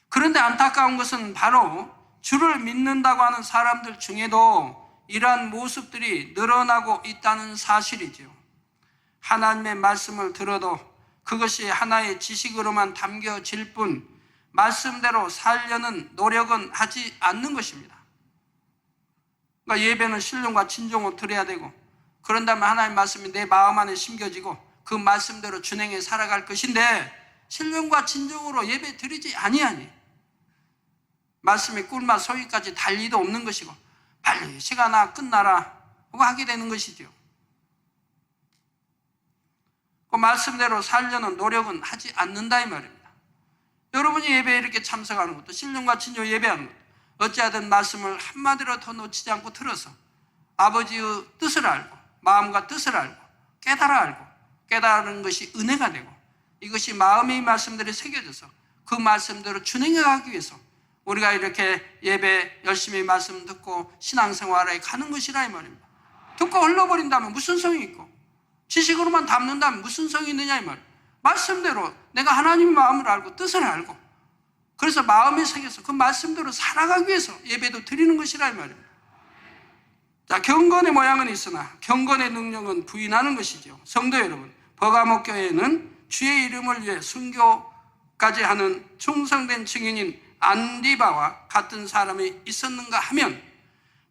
그런데 안타까운 것은 바로 주를 믿는다고 하는 사람들 중에도 이러한 모습들이 늘어나고 있다는 사실이지요. 하나님의 말씀을 들어도 그것이 하나의 지식으로만 담겨질 뿐 말씀대로 살려는 노력은 하지 않는 것입니다. 그러니까 예배는 신령과 진정으로 드려야 되고, 그런다면 하나님의 말씀이 내 마음 안에 심겨지고 그 말씀대로 준행해 살아갈 것인데, 신령과 진정으로 예배 드리지 아니하니 말씀이 꿀맛 소위까지 달리도 없는 것이고 빨리 시간아 끝나라 하고 하게 되는 것이죠. 그 말씀대로 살려는 노력은 하지 않는다 이 말입니다. 여러분이 예배에 이렇게 참석하는 것도, 신령과 진정 예배하는 것도 어찌하든 말씀을 한마디로 더 놓치지 않고 들어서 아버지의 뜻을 알고 마음과 뜻을 알고 알고 깨달은 것이 은혜가 되고, 이것이 마음의 말씀들이 새겨져서 그 말씀대로 준행해 가기 위해서 우리가 이렇게 예배 열심히 말씀 듣고 신앙생활에 가는 것이라 이 말입니다. 듣고 흘러버린다면 무슨 성이 있고, 지식으로만 담는다면 무슨 성이 있느냐 이 말입니다. 말씀대로 내가 하나님의 마음을 알고 뜻을 알고, 그래서 마음에 새겨서 그 말씀대로 살아가기 위해서 예배도 드리는 것이라 이 말입니다. 자, 경건의 모양은 있으나 경건의 능력은 부인하는 것이죠. 성도 여러분, 버가모 교회에는 주의 이름을 위해 순교까지 하는 충성된 증인인 안디바와 같은 사람이 있었는가 하면,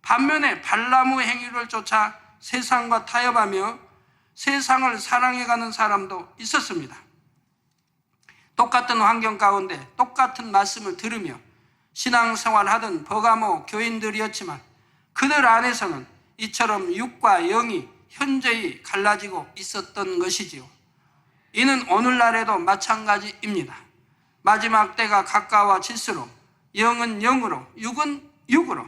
반면에 발라무 행위를 쫓아 세상과 타협하며 세상을 사랑해가는 사람도 있었습니다. 똑같은 환경 가운데 똑같은 말씀을 들으며 신앙생활하던 버가모 교인들이었지만 그들 안에서는 이처럼 육과 영이 현저히 갈라지고 있었던 것이지요. 이는 오늘날에도 마찬가지입니다. 마지막 때가 가까워질수록 영은 영으로, 육은 육으로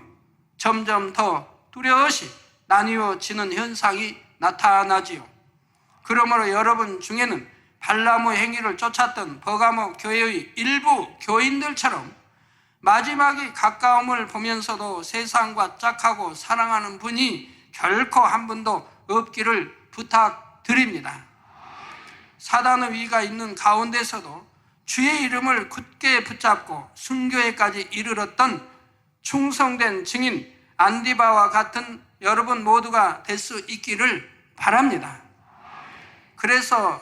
점점 더 뚜렷이 나뉘어지는 현상이 나타나지요. 그러므로 여러분 중에는 발라무 행위를 쫓았던 버가모 교회의 일부 교인들처럼 마지막이 가까움을 보면서도 세상과 짝하고 사랑하는 분이 결코 한 분도 없기를 부탁드립니다. 사단의 위가 있는 가운데서도 주의 이름을 굳게 붙잡고 순교에까지 이르렀던 충성된 증인 안디바와 같은 여러분 모두가 될 수 있기를 바랍니다. 그래서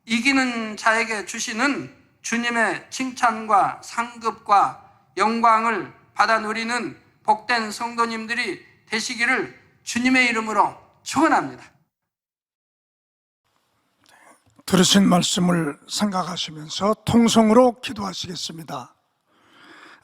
이기는 자에게 주시는 주님의 칭찬과 상급과 영광을 받아 누리는 복된 성도님들이 되시기를 주님의 이름으로 축원합니다. 들으신 말씀을 생각하시면서 통성으로 기도하시겠습니다.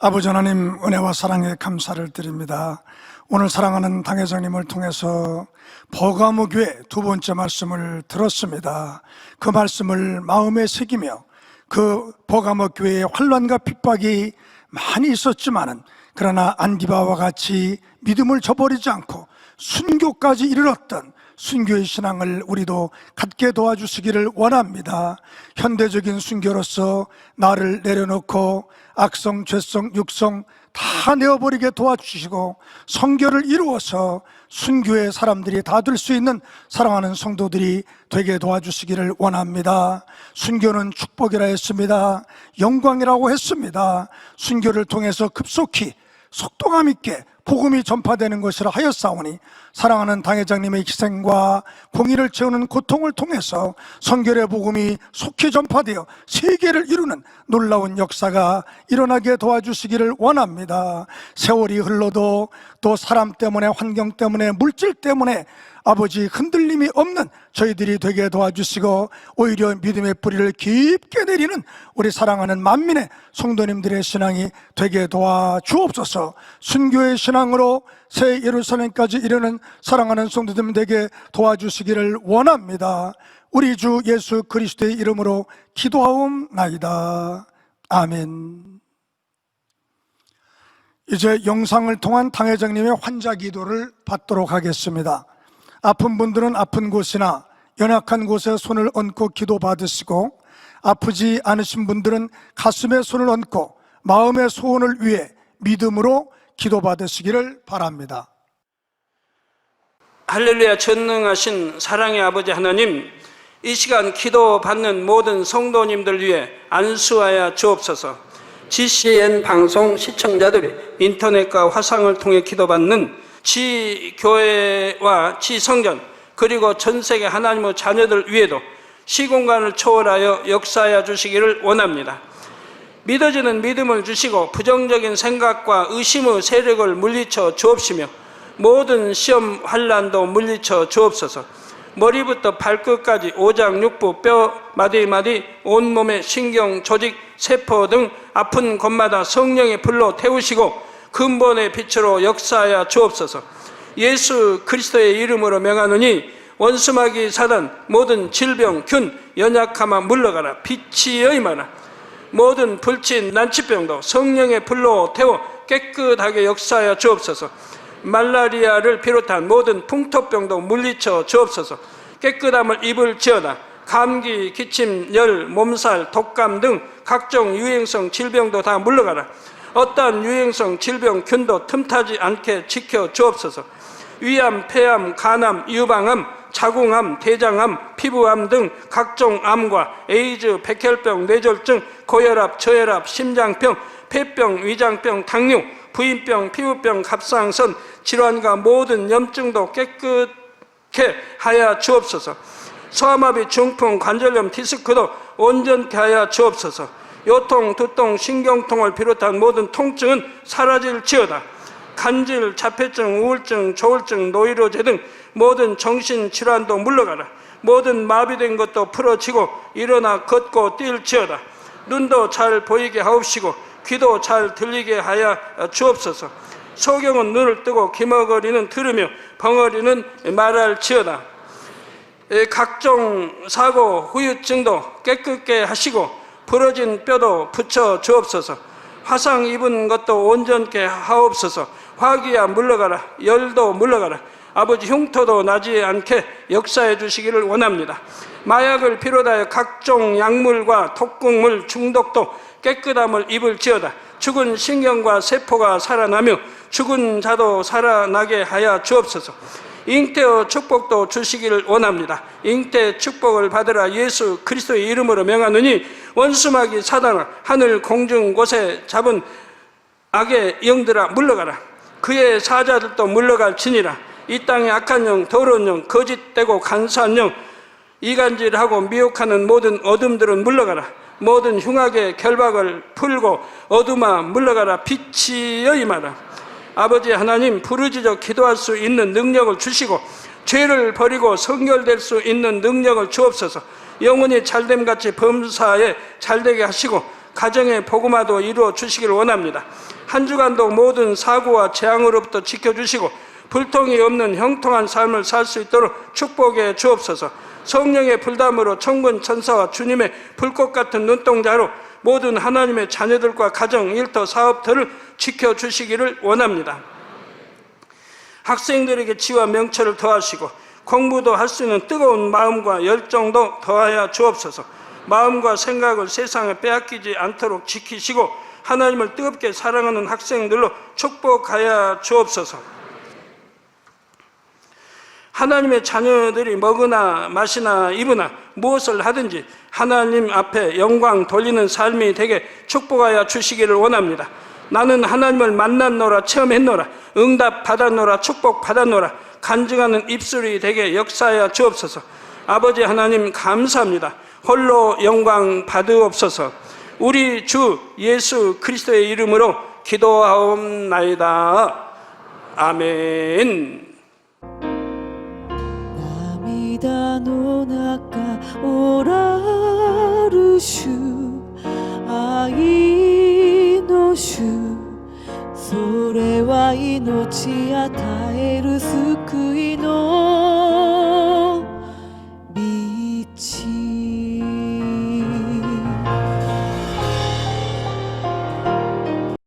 아버지 하나님, 은혜와 사랑에 감사를 드립니다. 오늘 사랑하는 당회장님을 통해서 버가모 교회 두 번째 말씀을 들었습니다. 그 말씀을 마음에 새기며 그 버가모 교회의 환난과 핍박이 많이 있었지만은, 그러나 안디바와 같이 믿음을 저버리지 않고 순교까지 이르렀던 순교의 신앙을 우리도 갖게 도와주시기를 원합니다. 현대적인 순교로서 나를 내려놓고 악성, 죄성, 육성 다 내어버리게 도와주시고 성결을 이루어서 순교의 사람들이 다 될 수 있는 사랑하는 성도들이 되게 도와주시기를 원합니다. 순교는 축복이라 했습니다. 영광이라고 했습니다. 순교를 통해서 급속히 속도감 있게 복음이 전파되는 것이라 하였사오니, 사랑하는 당회장님의 희생과 공의를 채우는 고통을 통해서 성결의 복음이 속히 전파되어 세계를 이루는 놀라운 역사가 일어나게 도와주시기를 원합니다. 세월이 흘러도 또 사람 때문에, 환경 때문에, 물질 때문에 아버지 흔들림이 없는 저희들이 되게 도와주시고, 오히려 믿음의 뿌리를 깊게 내리는 우리 사랑하는 만민의 성도님들의 신앙이 되게 도와주옵소서. 순교의 신앙으로 새 예루살렘까지 이르는 사랑하는 성도들 되게 도와주시기를 원합니다. 우리 주 예수 그리스도의 이름으로 기도하옵나이다. 아멘. 이제 영상을 통한 당회장님의 환자 기도를 받도록 하겠습니다. 아픈 분들은 아픈 곳이나 연약한 곳에 손을 얹고 기도 받으시고, 아프지 않으신 분들은 가슴에 손을 얹고 마음의 소원을 위해 믿음으로 기도 받으시기를 바랍니다. 할렐루야. 전능하신 사랑의 아버지 하나님, 이 시간 기도 받는 모든 성도님들 위해 안수하여 주옵소서. GCN 방송 시청자들이 인터넷과 화상을 통해 기도받는 지 교회와 지 성전 그리고 전 세계 하나님의 자녀들 위에도 시공간을 초월하여 역사하여 주시기를 원합니다. 믿어지는 믿음을 주시고 부정적인 생각과 의심의 세력을 물리쳐 주옵시며 모든 시험 환난도 물리쳐 주옵소서. 머리부터 발끝까지 오장육부 뼈 마디마디 온몸의 신경 조직 세포 등 아픈 곳마다 성령의 불로 태우시고 근본의 빛으로 역사하여 주옵소서. 예수 그리스도의 이름으로 명하노니 원수마귀 사단 모든 질병 균 연약함아 물러가라. 빛이 임하라. 모든 불친 난치병도 성령의 불로 태워 깨끗하게 역사하여 주옵소서. 말라리아를 비롯한 모든 풍토병도 물리쳐 주옵소서. 깨끗함을 입을지어다. 감기, 기침, 열, 몸살, 독감 등 각종 유행성 질병도 다 물러가라. 어떠한 유행성 질병 균도 틈타지 않게 지켜 주옵소서. 위암, 폐암, 간암, 유방암, 자궁암, 대장암, 피부암 등 각종 암과 에이즈, 백혈병, 뇌졸중, 고혈압, 저혈압, 심장병, 폐병, 위장병, 당뇨, 부인병, 피부병, 갑상선 질환과 모든 염증도 깨끗게 하여 주옵소서. 소아마비, 중풍, 관절염, 디스크도 온전케 하여 주옵소서. 요통, 두통, 신경통을 비롯한 모든 통증은 사라질지어다. 간질, 자폐증, 우울증, 조울증, 노이로제 등 모든 정신질환도 물러가라. 모든 마비된 것도 풀어지고 일어나 걷고 뛸지어다. 눈도 잘 보이게 하옵시고 귀도 잘 들리게 하여 주옵소서. 소경은 눈을 뜨고 기머거리는 들으며 벙어리는 말할지어다. 각종 사고, 후유증도 깨끗게 하시고 부러진 뼈도 붙여 주옵소서. 화상 입은 것도 온전케 하옵소서. 화기야 물러가라. 열도 물러가라. 아버지 흉터도 나지 않게 역사해 주시기를 원합니다. 마약을 비롯하여 각종 약물과 독극물 중독도 깨끗함을 입을지어다. 죽은 신경과 세포가 살아나며 죽은 자도 살아나게 하여 주옵소서. 잉태의 축복도 주시기를 원합니다. 잉태 축복을 받으라. 예수 그리스도의 이름으로 명하노니 원수마귀 사단아 하늘 공중 곳에 잡은 악의 영들아 물러가라. 그의 사자들도 물러갈지니라. 이 땅의 악한 영, 더러운 영, 거짓되고 간사한 영, 이간질하고 미혹하는 모든 어둠들은 물러가라. 모든 흉악의 결박을 풀고 어둠아 물러가라. 빛이 임하라. 아버지 하나님, 부르짖어 기도할 수 있는 능력을 주시고 죄를 버리고 성결될 수 있는 능력을 주옵소서. 영혼이 잘됨같이 범사에 잘되게 하시고 가정의 복음화도 이루어 주시기를 원합니다. 한 주간도 모든 사고와 재앙으로부터 지켜주시고 불통이 없는 형통한 삶을 살 수 있도록 축복해 주옵소서. 성령의 불담으로 천군 천사와 주님의 불꽃 같은 눈동자로 모든 하나님의 자녀들과 가정, 일터, 사업터를 지켜주시기를 원합니다. 학생들에게 지와 명철을 더하시고 공부도 할 수 있는 뜨거운 마음과 열정도 더하여 주옵소서. 마음과 생각을 세상에 빼앗기지 않도록 지키시고 하나님을 뜨겁게 사랑하는 학생들로 축복하여 주옵소서. 하나님의 자녀들이 먹으나 마시나 입으나 무엇을 하든지 하나님 앞에 영광 돌리는 삶이 되게 축복하여 주시기를 원합니다. 나는 하나님을 만났노라, 체험했노라, 응답 받았노라, 축복 받았노라, 간증하는 입술이 되게 역사하여 주옵소서. 아버지 하나님 감사합니다. 홀로 영광 받으옵소서. 우리 주 예수 그리스도의 이름으로 기도하옵나이다. 아멘. 涙の中おらる主愛の主それは命与える救いの